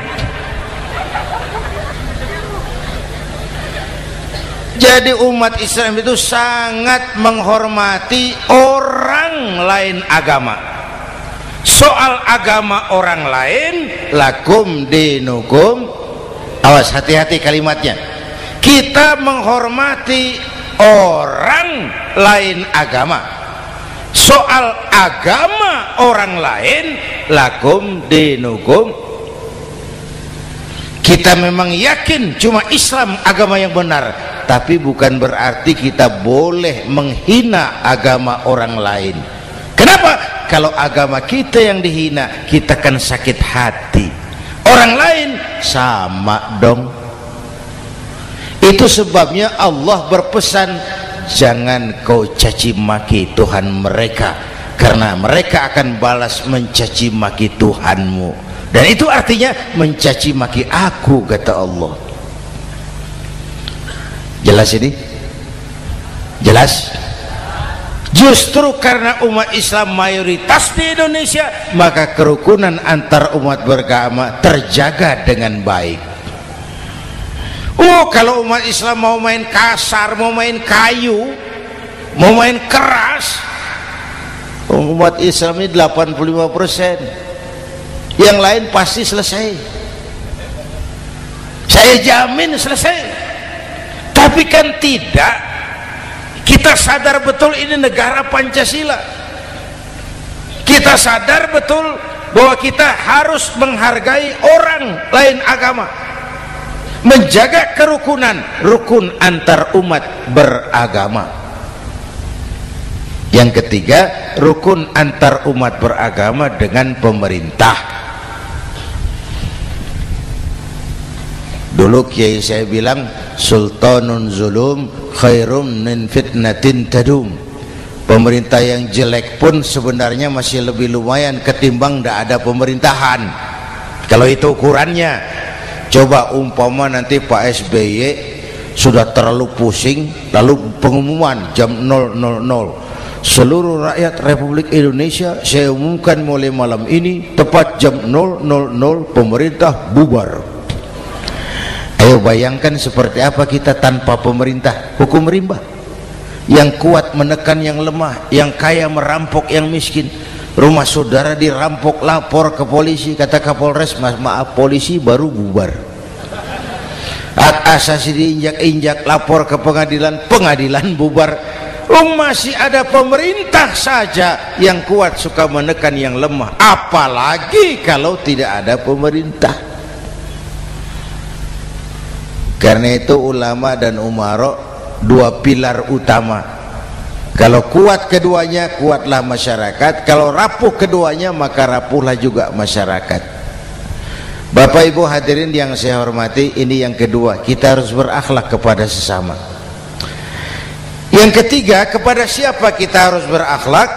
S1: Jadi umat Islam itu sangat menghormati orang lain agama. Soal agama orang lain, lakum dinukum, awas hati-hati kalimatnya. Kita menghormati orang lain agama. Soal agama orang lain, lakum dinukum, kita memang yakin cuma Islam agama yang benar, tapi bukan berarti kita boleh menghina agama orang lain. Kenapa? Kalau agama kita yang dihina, kita kan sakit hati. Orang lain sama dong. Itu sebabnya Allah berpesan, jangan kau caci maki Tuhan mereka, karena mereka akan balas mencaci maki Tuhanmu. Dan itu artinya mencaci maki aku, kata Allah. Jelas ini? Jelas? Justru karena umat Islam mayoritas di Indonesia, maka kerukunan antar umat beragama terjaga dengan baik. Kalau umat Islam mau main kasar, mau main kayu, mau main keras, Umat Islam ini 85%, yang lain pasti selesai, saya jamin selesai. Tapi kan tidak, kita sadar betul ini negara Pancasila, kita sadar betul bahwa kita harus menghargai orang lain agama, menjaga kerukunan, rukun antar umat beragama. Yang ketiga, rukun antar umat beragama dengan pemerintah. Dulu kiai saya bilang, sultanun zulum khairum min fitnatin tadum. Pemerintah yang jelek pun sebenarnya masih lebih lumayan ketimbang tidak ada pemerintahan, kalau itu ukurannya. Coba umpama nanti Pak SBY sudah terlalu pusing, lalu pengumuman jam 000, seluruh rakyat Republik Indonesia saya umumkan mulai malam ini tepat jam 000 pemerintah bubar. Ayo bayangkan seperti apa kita tanpa pemerintah. Hukum rimba, yang kuat menekan yang lemah, yang kaya merampok yang miskin. Rumah saudara dirampok, lapor ke polisi, kata Kapolres, maaf polisi baru bubar. Hak asasi diinjak-injak, lapor ke pengadilan, pengadilan bubar. Masih ada pemerintah saja yang kuat suka menekan yang lemah, apalagi kalau tidak ada pemerintah. Karena itu ulama dan umarok dua pilar utama. Kalau kuat keduanya, kuatlah masyarakat. Kalau rapuh keduanya, maka rapuhlah juga masyarakat. Bapak Ibu hadirin yang saya hormati, ini yang kedua, kita harus berakhlak kepada sesama. Yang ketiga, kepada siapa kita harus berakhlak?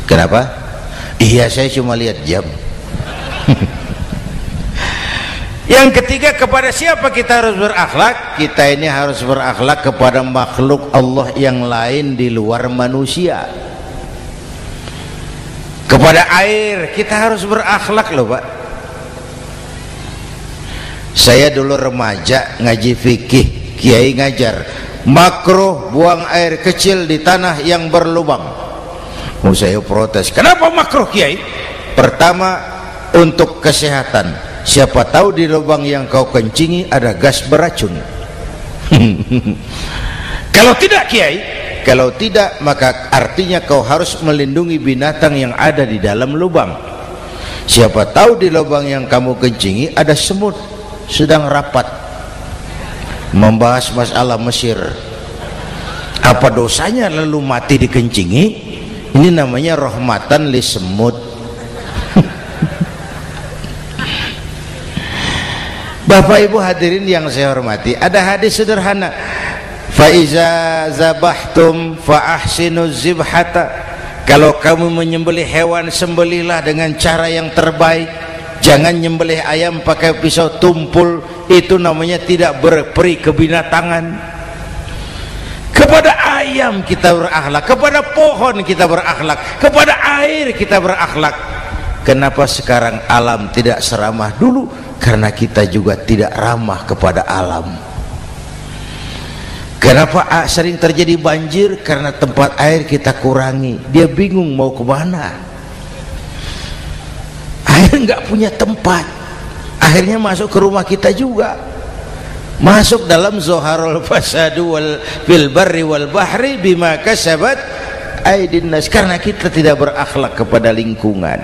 S1: Kenapa? Iya, saya cuma lihat jam. Yang ketiga, kepada siapa kita harus berakhlak? Kita ini harus berakhlak kepada makhluk Allah yang lain di luar manusia. Kepada air kita harus berakhlak loh Pak. Saya dulu remaja ngaji fikih, kiai ngajar makruh buang air kecil di tanah yang berlubang. Saya protes, kenapa makruh kiai? Pertama, untuk kesehatan. Siapa tahu di lubang yang kau kencingi ada gas beracun. Kalau tidak kiai, kalau tidak maka artinya kau harus melindungi binatang yang ada di dalam lubang. Siapa tahu di lubang yang kamu kencingi ada semut sedang rapat membahas masalah Mesir. Apa dosanya lalu mati dikencingi? Ini namanya rahmatan li semut. Bapak Ibu hadirin yang saya hormati, ada hadis sederhana, fa iza zabahtum fa ahsinu zibhata. Kalau kamu menyembelih hewan, sembelihlah dengan cara yang terbaik. Jangan nyembelih ayam pakai pisau tumpul, itu namanya tidak berperi kebinatangan. Kepada ayam kita berakhlak, kepada pohon kita berakhlak, kepada air kita berakhlak. Kenapa sekarang alam tidak seramah dulu? Karena kita juga tidak ramah kepada alam. Kenapa sering terjadi banjir? Karena tempat air kita kurangi. Dia bingung mau kemana. Air nggak punya tempat, akhirnya masuk ke rumah kita juga, masuk dalam zoharul fasadu fil barri wal bahri bima kasabat aydin nas. Karena kita tidak berakhlak kepada lingkungan.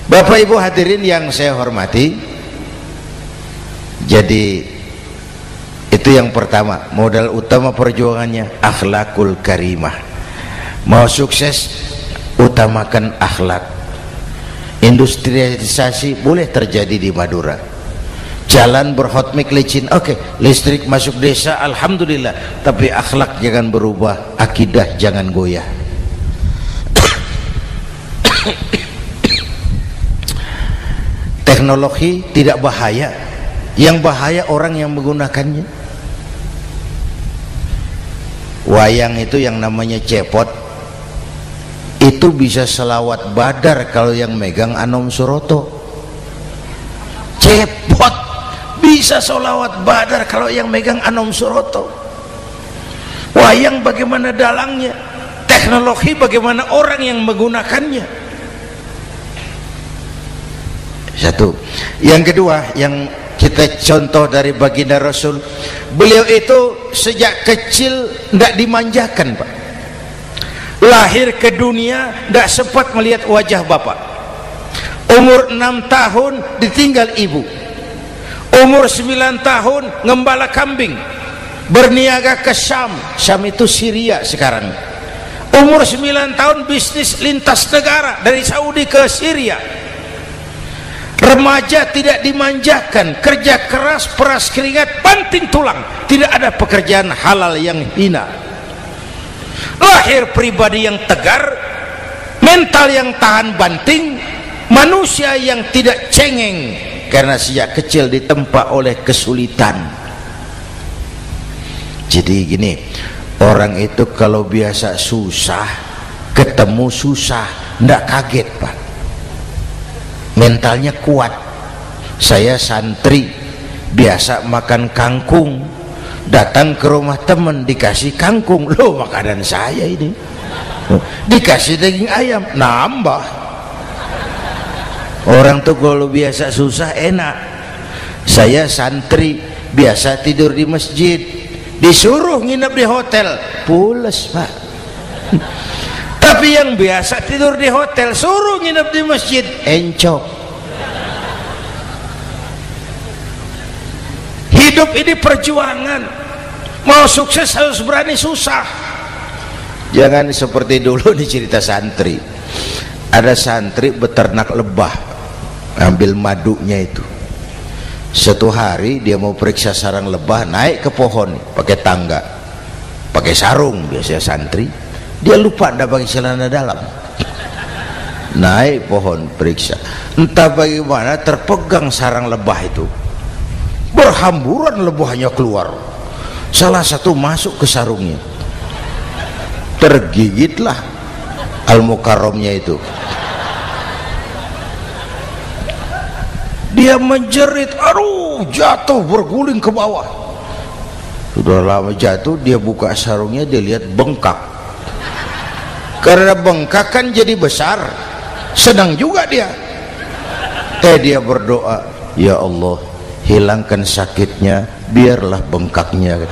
S1: Bapak Ibu hadirin yang saya hormati, jadi itu yang pertama, modal utama perjuangannya akhlakul karimah. Mau sukses, utamakan akhlak. Industrialisasi boleh terjadi di Madura, jalan berhotmik licin, oke, listrik masuk desa, alhamdulillah, tapi akhlak jangan berubah, akidah jangan goyah. Teknologi tidak bahaya, yang bahaya orang yang menggunakannya. Wayang itu yang namanya cepot, itu bisa selawat badar kalau yang megang Anom Suroto. Cepot bisa selawat badar kalau yang megang Anom Suroto. Wayang bagaimana dalangnya, teknologi bagaimana orang yang menggunakannya. Satu. Yang kedua, yang kita contoh dari baginda Rasul, beliau itu sejak kecil tidak dimanjakan, Pak. Lahir ke dunia tidak sempat melihat wajah bapak. Umur 6 tahun ditinggal ibu. Umur 9 tahun ngembala kambing, berniaga ke Syam. Syam itu Syria sekarang. Umur 9 tahun bisnis lintas negara dari Saudi ke Syria. Remaja tidak dimanjakan, kerja keras, peras keringat, banting tulang, tidak ada pekerjaan halal yang hina. Lahir pribadi yang tegar, mental yang tahan banting, manusia yang tidak cengeng karena sejak kecil ditempa oleh kesulitan. Jadi gini, orang itu kalau biasa susah, ketemu susah, ndak kaget, Pak. Mentalnya kuat. Saya santri biasa makan kangkung, datang ke rumah teman dikasih kangkung, loh makanan saya ini, dikasih daging ayam, nambah. Orang tuh kalau biasa susah enak. Saya santri biasa tidur di masjid, disuruh nginep di hotel, pules, Pak. Tapi yang biasa tidur di hotel suruh nginep di masjid, encok. Hidup ini perjuangan, mau sukses harus berani susah. Jangan seperti dulu di cerita santri, ada santri beternak lebah, ambil madunya itu. Satu hari dia mau periksa sarang lebah, naik ke pohon pakai tangga, pakai sarung biasanya santri. Dia lupa tidak pakai celana dalam, naik pohon periksa, entah bagaimana terpegang sarang lebah itu, berhamburan lebahnya keluar, salah satu masuk ke sarungnya, tergigitlah Al-Mukarramnya itu. Dia menjerit, aduh, jatuh berguling ke bawah. Sudah lama jatuh, dia buka sarungnya, dia lihat bengkak. Karena bengkak kan jadi besar, senang juga dia. Dia berdoa, ya Allah, hilangkan sakitnya, biarlah bengkaknya.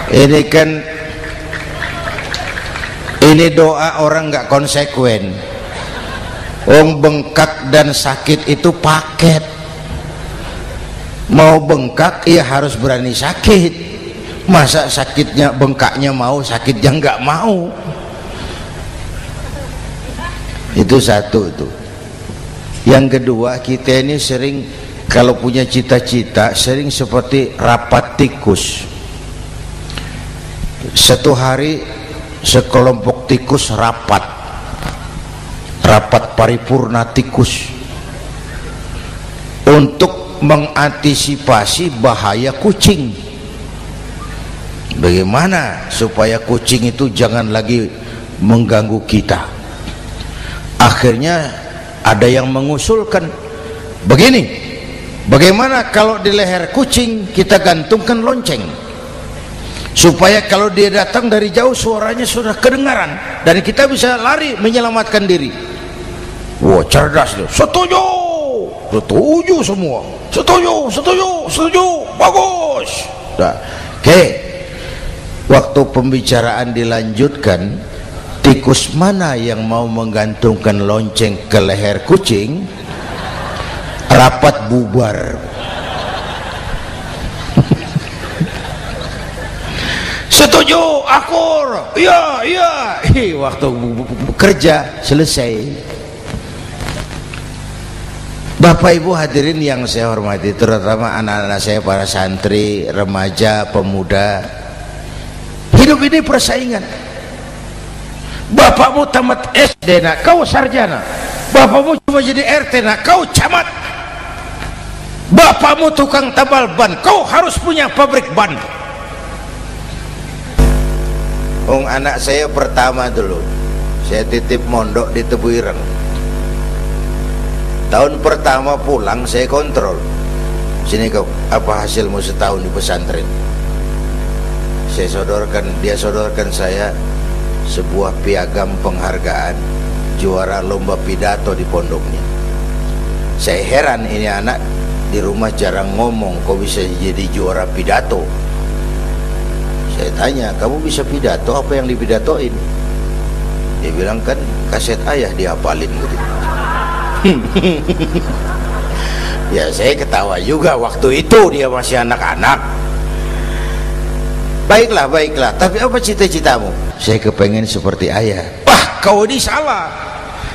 S1: Ini kan, ini doa orang nggak konsekuen. Bengkak dan sakit itu paket. Mau bengkak ya harus berani sakit. Masa sakitnya bengkaknya mau, sakitnya nggak mau. Itu satu itu. Yang kedua, kita ini sering kalau punya cita-cita sering seperti rapat tikus. Satu hari sekelompok tikus rapat paripurna tikus untuk mengantisipasi bahaya kucing. Bagaimana supaya kucing itu jangan lagi mengganggu kita. Akhirnya ada yang mengusulkan begini, bagaimana kalau di leher kucing kita gantungkan lonceng, supaya kalau dia datang dari jauh suaranya sudah kedengaran dan kita bisa lari menyelamatkan diri. Wah, cerdas tuh. Setuju, setuju semua, setuju, bagus. Nah, oke. Waktu pembicaraan dilanjutkan, tikus mana yang mau menggantungkan lonceng ke leher kucing? Rapat bubar. Setuju, akur, iya. Waktu bekerja selesai. Bapak Ibu hadirin yang saya hormati, terutama anak-anak saya, para santri, remaja, pemuda. Hidup ini persaingan. Bapakmu tamat SD, nak, kau sarjana. Bapakmu cuma jadi RT, nak, kau camat. Bapakmu tukang tambal ban, kau harus punya pabrik ban. Anak saya pertama dulu, saya titip mondok di Tebu Ireng. Tahun pertama pulang saya kontrol, sini kau, apa hasilmu setahun di pesantren? dia sodorkan saya sebuah piagam penghargaan juara lomba pidato di pondoknya. Saya heran, ini anak di rumah jarang ngomong, kok bisa jadi juara pidato? Saya tanya, kamu bisa pidato, apa yang dipidatoin? Dia bilang, kan kaset ayah dihafalin gitu. Ya saya ketawa juga, waktu itu dia masih anak-anak. Baiklah, tapi apa cita-citamu? Saya kepengen seperti ayah. Wah, kau ini salah.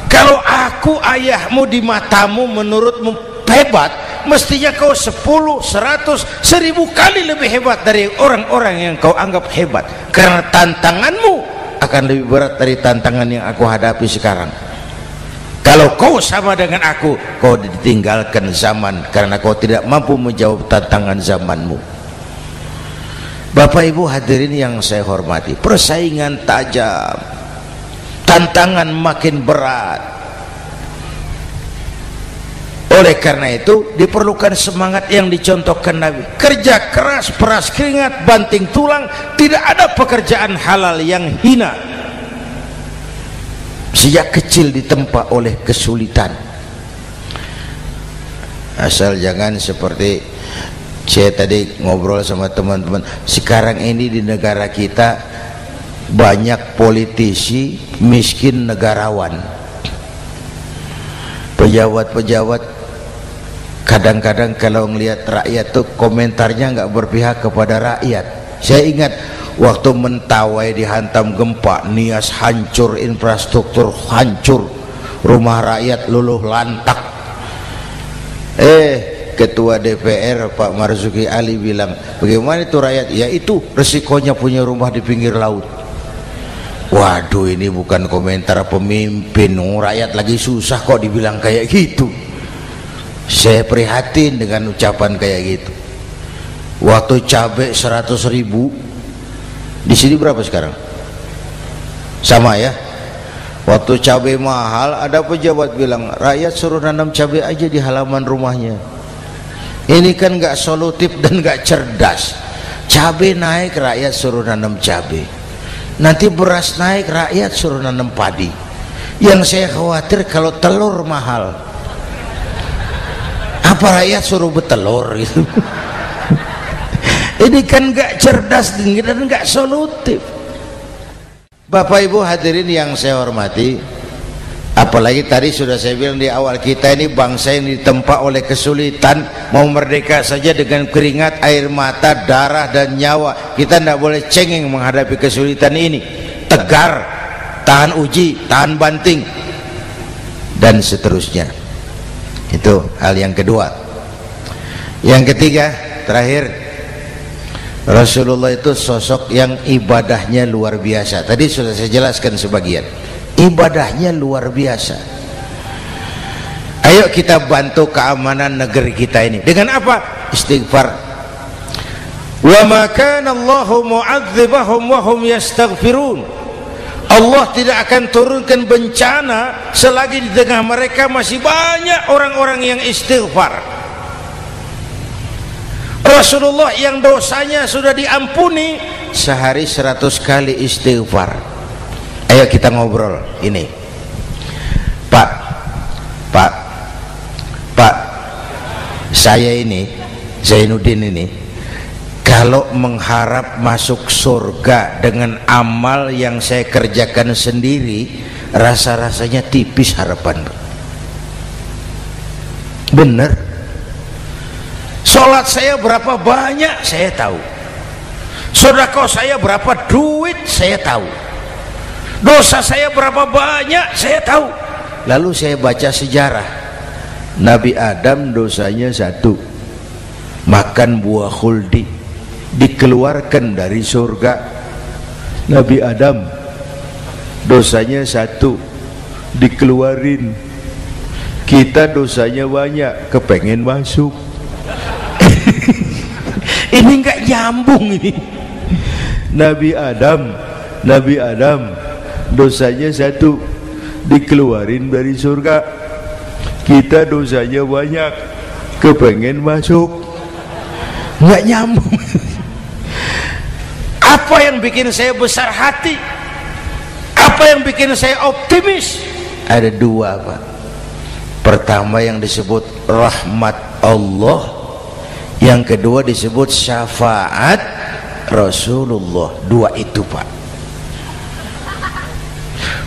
S1: Kalau aku ayahmu di matamu menurutmu hebat, mestinya kau 10, 100, 1000 kali lebih hebat dari orang-orang yang kau anggap hebat. Karena tantanganmu akan lebih berat dari tantangan yang aku hadapi sekarang. Kalau kau sama dengan aku, kau ditinggalkan zaman karena kau tidak mampu menjawab tantangan zamanmu. Bapak Ibu hadirin yang saya hormati, persaingan tajam, tantangan makin berat. Oleh karena itu diperlukan semangat yang dicontohkan Nabi. Kerja keras, peras keringat, banting tulang. Tidak ada pekerjaan halal yang hina. Sejak kecil ditempa oleh kesulitan. Asal jangan seperti saya tadi ngobrol sama teman-teman, sekarang ini di negara kita banyak politisi miskin negarawan. Pejabat-pejabat kadang-kadang kalau ngelihat rakyat tuh komentarnya nggak berpihak kepada rakyat. Saya ingat waktu Mentawai dihantam gempa, Nias hancur, infrastruktur hancur, rumah rakyat luluh lantak. Ketua DPR Pak Marzuki Ali bilang, bagaimana itu rakyat? Ya itu resikonya punya rumah di pinggir laut. Waduh, ini bukan komentar pemimpin, rakyat lagi susah kok dibilang kayak gitu. Saya prihatin dengan ucapan kayak gitu. Waktu cabai 100.000, di sini berapa sekarang? Sama ya. Waktu cabai mahal, ada pejabat bilang, rakyat suruh nanam cabai aja di halaman rumahnya. Ini kan nggak solutif dan nggak cerdas. Cabai naik, rakyat suruh nanam cabai. Nanti beras naik, rakyat suruh nanam padi. Yang saya khawatir kalau telur mahal, apa rakyat suruh betelur gitu? Ini kan nggak cerdas dan nggak solutif. Bapak Ibu hadirin yang saya hormati, apalagi tadi sudah saya bilang di awal, kita ini bangsa yang ditempa oleh kesulitan. Mau merdeka saja dengan keringat, air mata, darah dan nyawa. Kita tidak boleh cengeng menghadapi kesulitan ini. Tegar, tahan uji, tahan banting, dan seterusnya. Itu hal yang kedua. Yang ketiga, terakhir, Rasulullah itu sosok yang ibadahnya luar biasa. Tadi sudah saya jelaskan sebagian. Ibadahnya luar biasa. Ayo kita bantu keamanan negeri kita ini. Dengan apa? Istighfar. Wa ma kana Allahu mu'adzibahum wa hum yastaghfirun. Allah tidak akan turunkan bencana selagi di tengah mereka masih banyak orang-orang yang istighfar. Rasulullah yang dosanya sudah diampuni sehari 100 kali istighfar. Ayo kita ngobrol ini. Pak, saya ini Zainuddin ini, kalau mengharap masuk surga dengan amal yang saya kerjakan sendiri, rasa-rasanya tipis harapan. Bener. Sholat saya berapa banyak saya tahu, sedekah saya berapa duit saya tahu, dosa saya berapa banyak saya tahu. Lalu saya baca sejarah, Nabi Adam dosanya 1, makan buah khuldi, dikeluarkan dari surga. Nabi Adam dosanya 1, dikeluarin. Kita dosanya banyak, kepengen masuk. Ini nggak nyambung ini. Nabi Adam dosanya 1, dikeluarin dari surga. Kita dosanya banyak, kepengen masuk. Nggak nyambung. Apa yang bikin saya besar hati? Apa yang bikin saya optimis? Ada dua, Pak. Pertama yang disebut rahmat Allah, yang kedua disebut syafaat Rasulullah. Dua itu, Pak.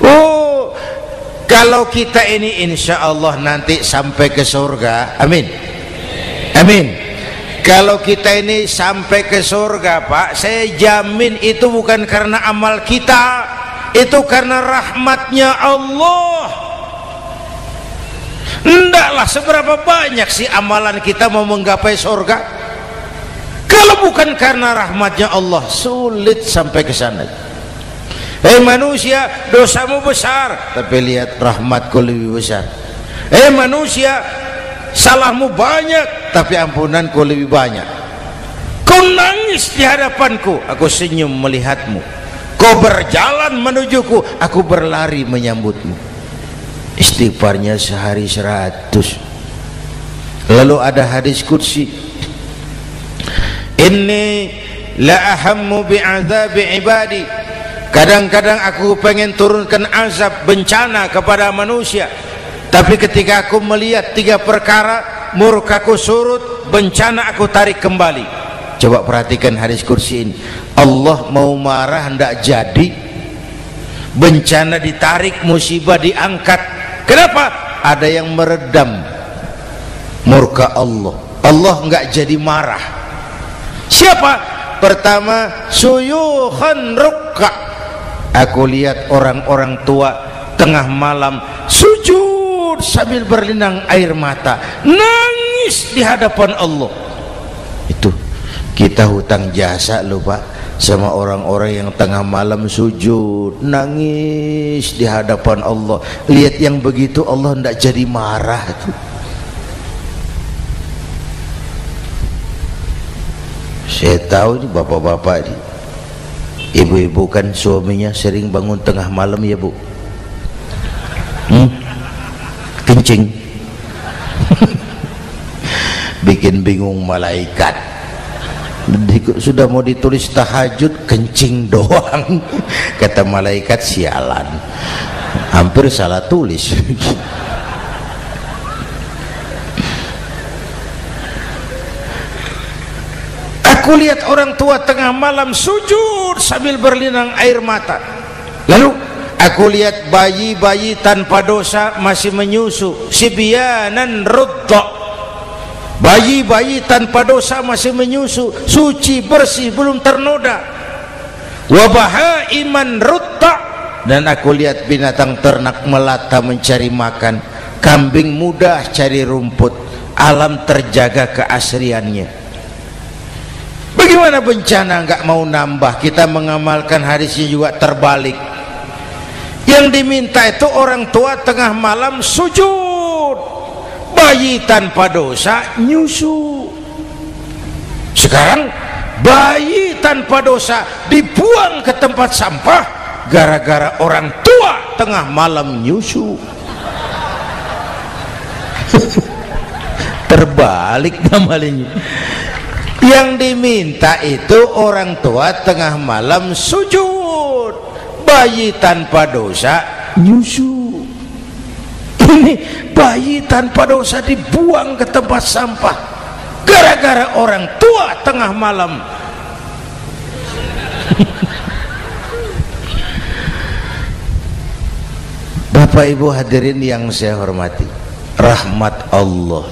S1: Oh, kalau kita ini insya Allah nanti sampai ke surga, amin, amin. Kalau kita ini sampai ke surga, Pak, saya jamin itu bukan karena amal kita, itu karena rahmatnya Allah. Ndaklah seberapa banyak sih amalan kita mau menggapai surga. Kalau bukan karena rahmatnya Allah, sulit sampai ke sana. Hei manusia, dosamu besar, tapi lihat rahmatku lebih besar. Hei manusia, salahmu banyak, tapi ampunanku lebih banyak. Kau nangis di hadapanku, aku senyum melihatmu. Kau berjalan menujuku, aku berlari menyambutmu. Istighfarnya sehari 100. Lalu ada hadis qudsi, inni la ahammu bi'adzabi ibadi. Kadang-kadang aku pengen turunkan azab, bencana kepada manusia, tapi ketika aku melihat 3 perkara, murkaku surut, bencana aku tarik kembali. Coba perhatikan hadis kursi ini. Allah mau marah hendak jadi, bencana ditarik, musibah diangkat. Kenapa? Ada yang meredam murka Allah. Allah enggak jadi marah. Siapa? Pertama, suyukhan rukka. Aku lihat orang-orang tua tengah malam sujud sambil berlinang air mata, nangis di hadapan Allah. Itu kita hutang jasa loh, Pak, sama orang-orang yang tengah malam sujud nangis di hadapan Allah. Lihat yang begitu Allah tidak jadi marah tuh. Saya tahu nih bapak-bapak nih, ibu-ibu kan suaminya sering bangun tengah malam ya, Bu. Kencing. Bikin bingung malaikat. Sudah mau ditulis tahajud, kencing doang. Kata malaikat, sialan, hampir salah tulis. Aku lihat orang tua tengah malam sujud sambil berlinang air mata. Lalu aku lihat bayi-bayi tanpa dosa masih menyusu, sibyanan rudda. Bayi-bayi tanpa dosa masih menyusu, suci bersih, belum ternoda. Wa bahaiman rudda. Dan aku lihat binatang ternak melata mencari makan, kambing mudah cari rumput, alam terjaga keasriannya. Bagaimana bencana nggak mau nambah? Kita mengamalkan hadisnya juga terbalik. Yang diminta itu orang tua tengah malam sujud, bayi tanpa dosa nyusu. Sekarang bayi tanpa dosa dibuang ke tempat sampah gara-gara orang tua tengah malam nyusu. Terbalik namanya. Yang diminta itu orang tua tengah malam sujud, bayi tanpa dosa nyusu. Ini bayi tanpa dosa dibuang ke tempat sampah gara-gara orang tua tengah malam. Bapak Ibu hadirin yang saya hormati, rahmat Allah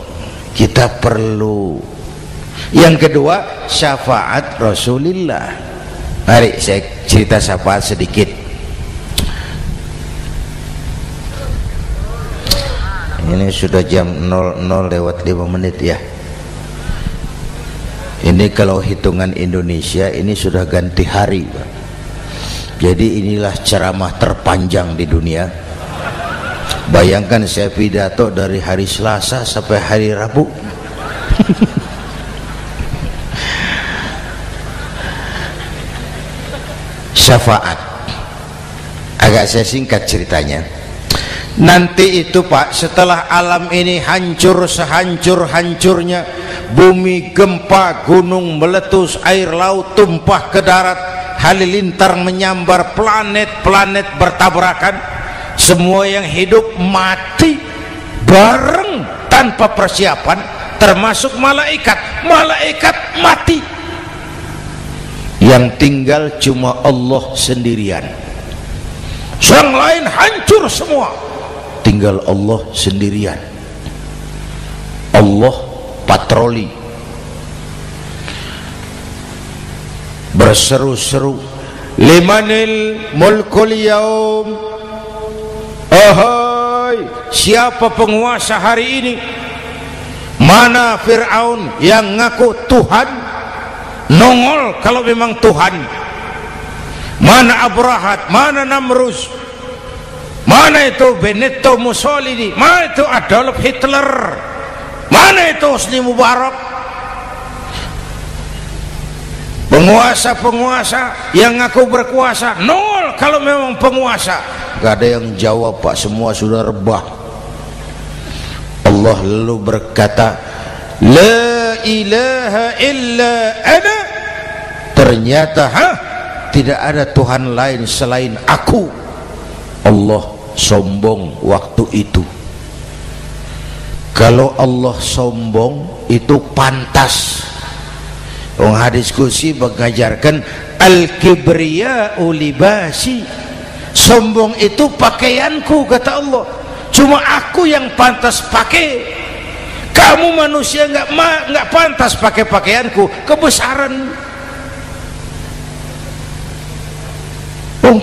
S1: kita perlu. Yang kedua, syafaat Rasulullah. Mari saya cerita syafaat sedikit. Ini sudah jam 00:05 ya. Ini kalau hitungan Indonesia ini sudah ganti hari, Pak. Jadi inilah ceramah terpanjang di dunia. Bayangkan saya pidato dari hari Selasa sampai hari Rabu. Syafaat agak saya singkat ceritanya. Nanti itu, Pak, setelah alam ini hancur sehancur-hancurnya, bumi gempa, gunung meletus, air laut tumpah ke darat, halilintar menyambar, planet-planet bertabrakan, semua yang hidup mati bareng tanpa persiapan, termasuk malaikat mati. Yang tinggal cuma Allah sendirian, yang lain hancur semua, tinggal Allah sendirian. Allah patroli berseru-seru, limanil mulkul yaum, ahai, siapa penguasa hari ini? Mana Fir'aun yang ngaku Tuhan, nongol kalau memang Tuhan. Mana Abrahat, mana Namrus, mana itu Benito Mussolini, mana itu Adolf Hitler, mana itu Hosni Mubarak. Penguasa-penguasa yang ngaku berkuasa, nol kalau memang penguasa. Gak ada yang jawab, Pak, semua sudah rebah. Allah lalu berkata, la ilaha illa ana. Ternyata tidak ada Tuhan lain selain aku. Allah sombong waktu itu. Kalau Allah sombong itu pantas. Hadis qudsi mengajarkan al-kibriya'u libasi, sombong itu pakaianku, kata Allah. Cuma aku yang pantas pakai. Kamu manusia nggak pantas pakai pakaianku, kebesaran.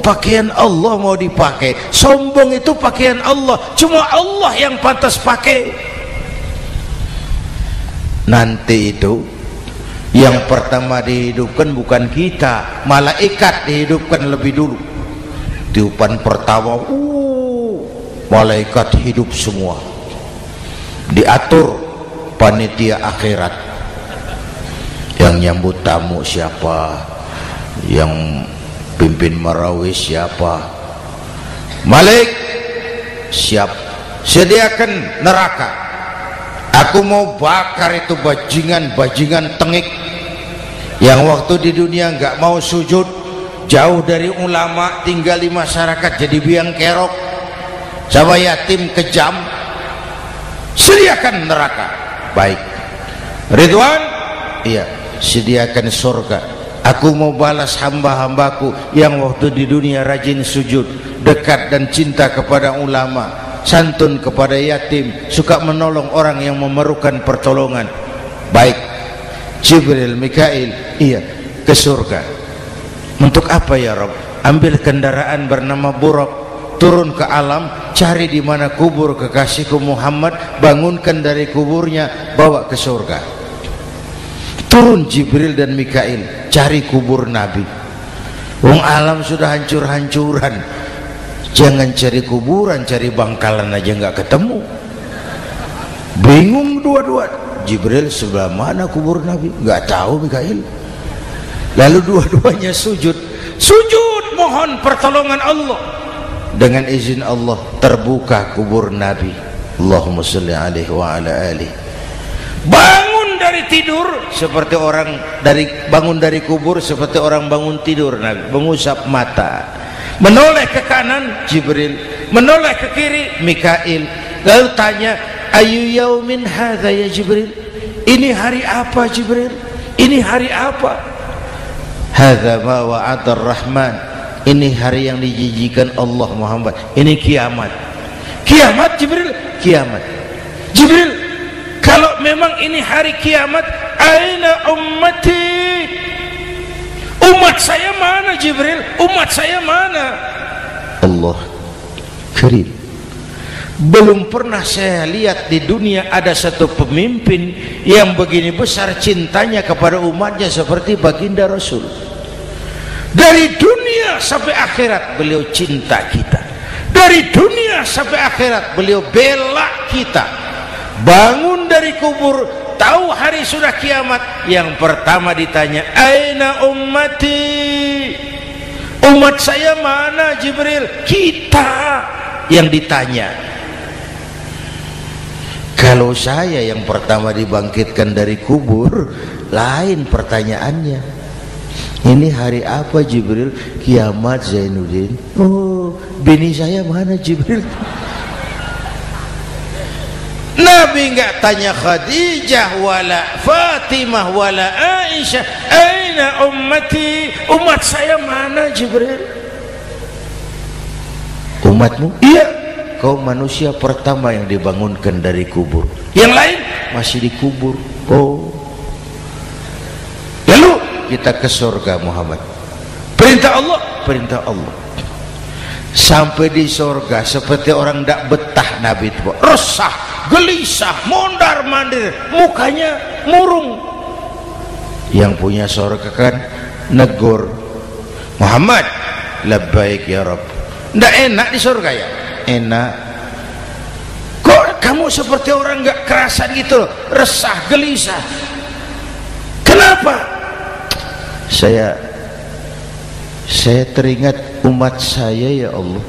S1: Pakaian Allah mau dipakai, sombong itu pakaian Allah, cuma Allah yang pantas pakai. Nanti itu yang pertama dihidupkan bukan kita, malaikat dihidupkan lebih dulu. Tiupan pertama, malaikat hidup semua, diatur panitia akhirat. Yang nyambut tamu siapa, yang pimpin marawis siapa, Malik siap, sediakan neraka, aku mau bakar itu bajingan tengik yang waktu di dunia nggak mau sujud, jauh dari ulama, tinggal di masyarakat jadi biang kerok, sama yatim kejam. Sediakan neraka. Baik, Ridwan, iya, sediakan surga. Aku mau balas hamba-hambaku yang waktu di dunia rajin sujud, dekat dan cinta kepada ulama, santun kepada yatim, suka menolong orang yang memerlukan pertolongan. Baik, Jibril, Mikail, iya, ke surga. Untuk apa ya Rabb? Ambil kendaraan bernama Buraq, turun ke alam, cari di mana kubur kekasihku Muhammad, bangunkan dari kuburnya, bawa ke surga. Turun Jibril dan Mikail, cari kubur Nabi. Wong alam sudah hancur-hancuran, jangan cari kuburan, cari bangkalan aja nggak ketemu. Bingung dua-dua. Jibril, sebelah mana kubur Nabi? Nggak tahu Mikail. Lalu dua-duanya sujud mohon pertolongan Allah. Dengan izin Allah terbuka kubur Nabi. Allahumma sholli alaihi wa ala alihi. Bangun dari tidur seperti orang bangun dari kubur seperti orang bangun tidur. Nabi mengusap mata, menoleh ke kanan Jibril, menoleh ke kiri Mikail, lalu tanya, ayu yaumin hadza ya Jibril, ini hari apa Jibril, ini hari apa? Hadza ma wa'ada ar-Rahman, ini hari yang dijanjikan Allah Muhammad, ini kiamat. Kiamat Jibril, kiamat. Jibril, kalau memang ini hari kiamat, aina ummati, umat saya mana Jibril, umat saya mana? Allah karim, belum pernah saya lihat di dunia ada satu pemimpin yang begini besar cintanya kepada umatnya seperti baginda Rasul. Dari dunia sampai akhirat beliau cinta kita, dari dunia sampai akhirat beliau bela kita. Bangun dari kubur, tahu hari sudah kiamat, yang pertama ditanya, aina ummati, umat saya mana Jibril? Kita yang ditanya. Kalau saya yang pertama dibangkitkan dari kubur, lain pertanyaannya. Ini hari apa Jibril? Kiamat Zainuddin. Oh, bini saya mana Jibril? Nabi enggak tanya Khadijah wala Fatimah wala Aisyah, aina ummati, umat saya mana Jibril? Umatmu? Iya, kau manusia pertama yang dibangunkan dari kubur, yang lain masih dikubur. Oh, lalu kita ke surga Muhammad, perintah Allah, perintah Allah. Sampai di surga seperti orang tidak betah Nabi itu, resah, gelisah, mondar mandir, mukanya murung. Yang punya surga kan negur, Muhammad, labbaik ya Rabb. Tidak enak di surga ya? Enak. Kok kamu seperti orang nggak kerasan gitu loh, resah, gelisah? Kenapa? Saya teringat umat saya ya Allah.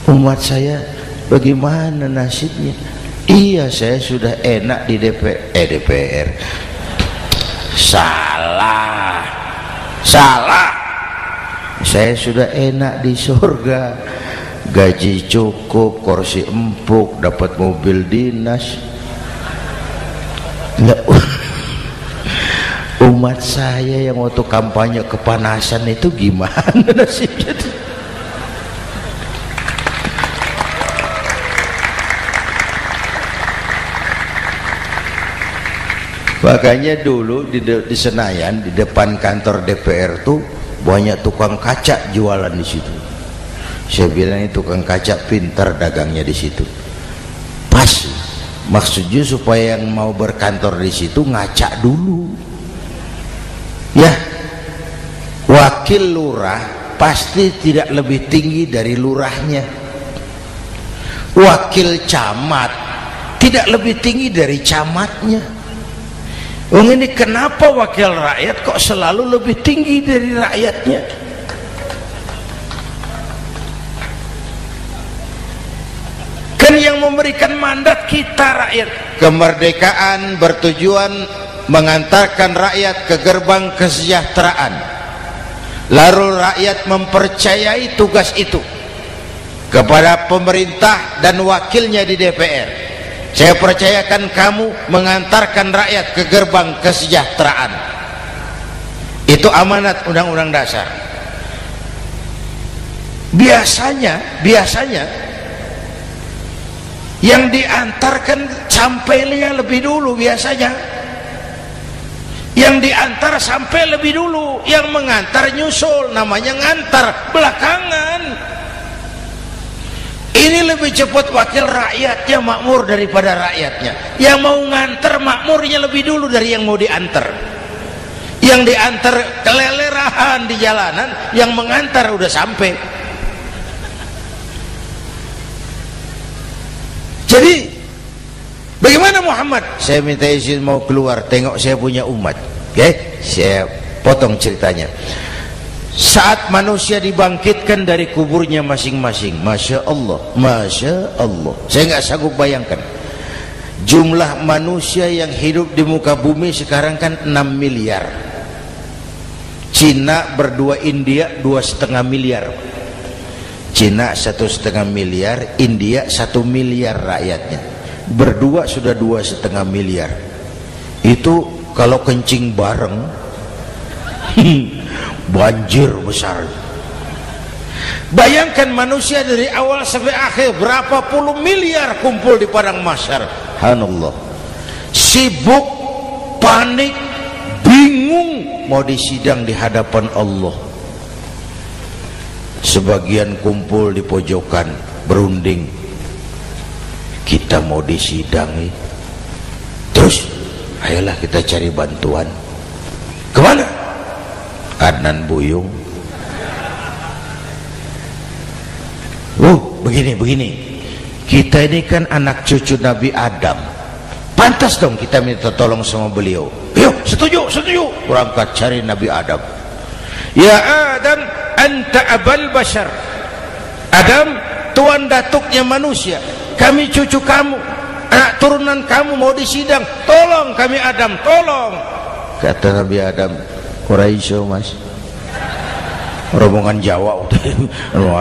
S1: Umat saya bagaimana nasibnya? Iya, saya sudah enak di DPR. Salah. Saya sudah enak di surga, gaji cukup, kursi empuk, dapat mobil dinas. Umat saya yang waktu kampanye kepanasan itu gimana nasibnya? Makanya dulu di Senayan, di depan kantor DPR tuh banyak tukang kaca jualan di situ. Saya bilang ini tukang kaca pintar dagangnya di situ. Pas, maksudnya supaya yang mau berkantor di situ ngaca dulu. Ya, wakil lurah pasti tidak lebih tinggi dari lurahnya. Wakil camat tidak lebih tinggi dari camatnya. Ini kenapa wakil rakyat kok selalu lebih tinggi dari rakyatnya? Kan yang memberikan mandat kita rakyat. Kemerdekaan bertujuan mengantarkan rakyat ke gerbang kesejahteraan, lalu rakyat mempercayai tugas itu kepada pemerintah dan wakilnya di DPR. Saya percayakan kamu mengantarkan rakyat ke gerbang kesejahteraan. Itu amanat Undang-Undang Dasar. Biasanya yang diantarkan sampainya lebih dulu, biasanya yang diantar sampai lebih dulu, yang mengantar nyusul, namanya ngantar belakangan. Ini lebih cepat wakil rakyatnya makmur daripada rakyatnya. Yang mau ngantar makmurnya lebih dulu dari yang mau diantar. Yang diantar kelelerahan di jalanan, yang mengantar udah sampai. Jadi bagaimana Muhammad? Saya minta izin mau keluar, tengok saya punya umat. Oke, saya potong ceritanya. Saat manusia dibangkitkan dari kuburnya masing-masing, Masya Allah, Masya Allah, saya nggak sanggup bayangkan jumlah manusia yang hidup di muka bumi sekarang kan 6 miliar. Cina berdua, India 2,5 miliar. Cina 1,5 miliar, India 1 miliar rakyatnya. Berdua sudah 2,5 miliar. Itu kalau kencing bareng banjir besar. Bayangkan manusia dari awal sampai akhir berapa puluh miliar kumpul di padang mahsyar. Subhanallah. Sibuk, panik, bingung mau disidang di hadapan Allah. Sebagian kumpul di pojokan berunding, kita mau disidangi. Terus ayolah kita cari bantuan. Kemana? Adnan Buyung. Begini. Kita ini kan anak cucu Nabi Adam. Pantas dong kita minta tolong sama beliau. Yuk, setuju. Berangkat cari Nabi Adam. Ya Adam, anta abal bashar. Adam, tuan datuknya manusia. Kami cucu kamu, anak turunan kamu mau disidang. Tolong kami Adam, tolong. Kata Nabi Adam, Quraisy mas, rombongan Jawa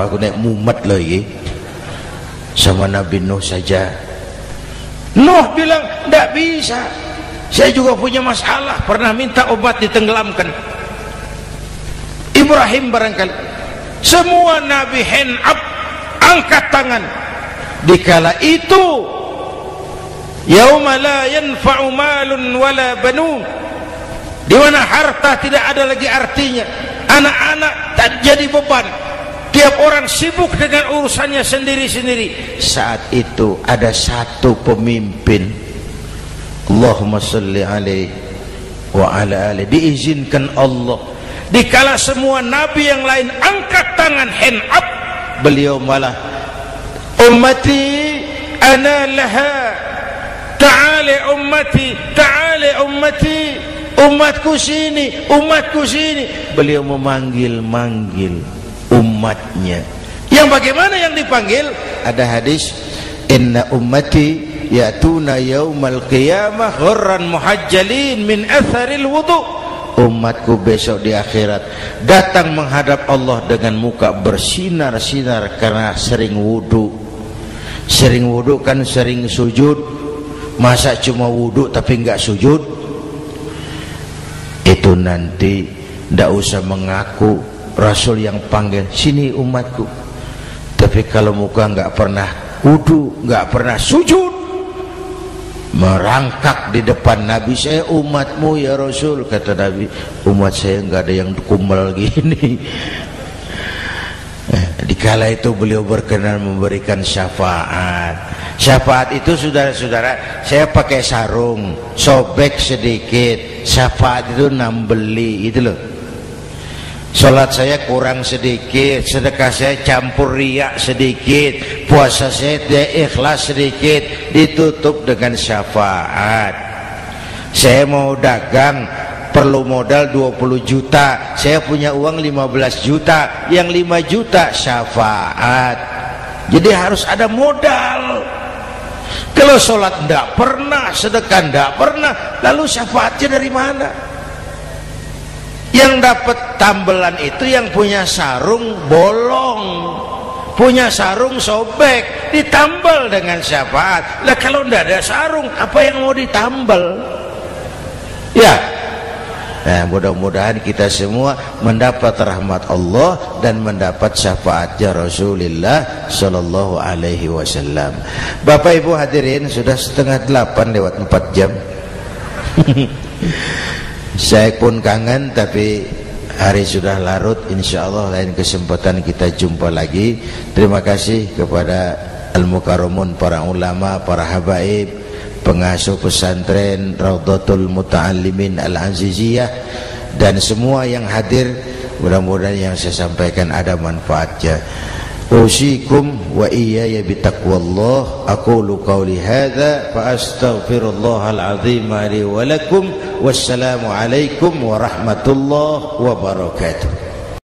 S1: aku naik mumet lagi sama Nabi Nuh saja. Nuh bilang tidak bisa, saya juga punya masalah, pernah minta obat ditenggelamkan. Ibrahim barangkali, semua Nabi hand up, angkat tangan. Dikala itu yauma la yanfa'u malun wala banun, di mana harta tidak ada lagi artinya, anak-anak tak jadi beban, tiap orang sibuk dengan urusannya sendiri-sendiri. Saat itu ada satu pemimpin, Allahumma salli alaihi wa ala alihi, diizinkan Allah. Dikala semua nabi yang lain angkat tangan hand up, beliau malah ummati ana laha, ta'ali ummati, ta'ali ummati, umatku sini, umatku sini. Beliau memanggil-manggil umatnya. Yang bagaimana yang dipanggil? Ada hadis, inna ummati ya'tuna yaumal qiyamah ghurran muhajjalin min atharil wudu. Umatku besok di akhirat datang menghadap Allah dengan muka bersinar-sinar karena sering wudu. Sering wudu kan sering sujud. Masa cuma wudu tapi enggak sujud? Itu nanti ndak usah mengaku Rasul yang panggil, sini umatku. Tapi kalau muka enggak pernah wudu, enggak pernah sujud, merangkak di depan Nabi, saya umatmu ya Rasul. Kata Nabi, umat saya enggak ada yang kumal gini. Dikala itu beliau berkenan memberikan syafaat. Syafaat itu saudara-saudara, saya pakai sarung, sobek sedikit, syafaat itu nambeli itu loh. Salat saya kurang sedikit, sedekah saya campur riak sedikit, puasa saya tidak ikhlas sedikit, ditutup dengan syafaat. Saya mau dagang, perlu modal 20 juta, saya punya uang 15 juta, yang 5 juta syafaat. Jadi harus ada modal. Kalau sholat tidak pernah, sedekah tidak pernah, lalu syafaatnya dari mana? Yang dapat tambelan itu yang punya sarung bolong, punya sarung sobek, ditambal dengan syafaat. Lah kalau tidak ada sarung, apa yang mau ditambal? Ya. Nah, mudah-mudahan kita semua mendapat rahmat Allah dan mendapat syafaatnya Rasulullah Sallallahu Alaihi Wasallam. Bapak Ibu hadirin, sudah 7:30 lewat 4 jam. Saya pun kangen, tapi hari sudah larut. Insya Allah lain kesempatan kita jumpa lagi. Terima kasih kepada Al-Mukarramun, para ulama, para habaib, pengasuh pesantren Raudhatul Muta'allimin Al-Aziziyah, dan semua yang hadir. Mudah-mudahan yang saya sampaikan ada manfaatnya. Usikum wa iyaya bitaqwallah. Aqulu qawli hadza fa astaghfirullahal azim li wa lakum. Wassalamu alaikum warahmatullahi wabarakatuh.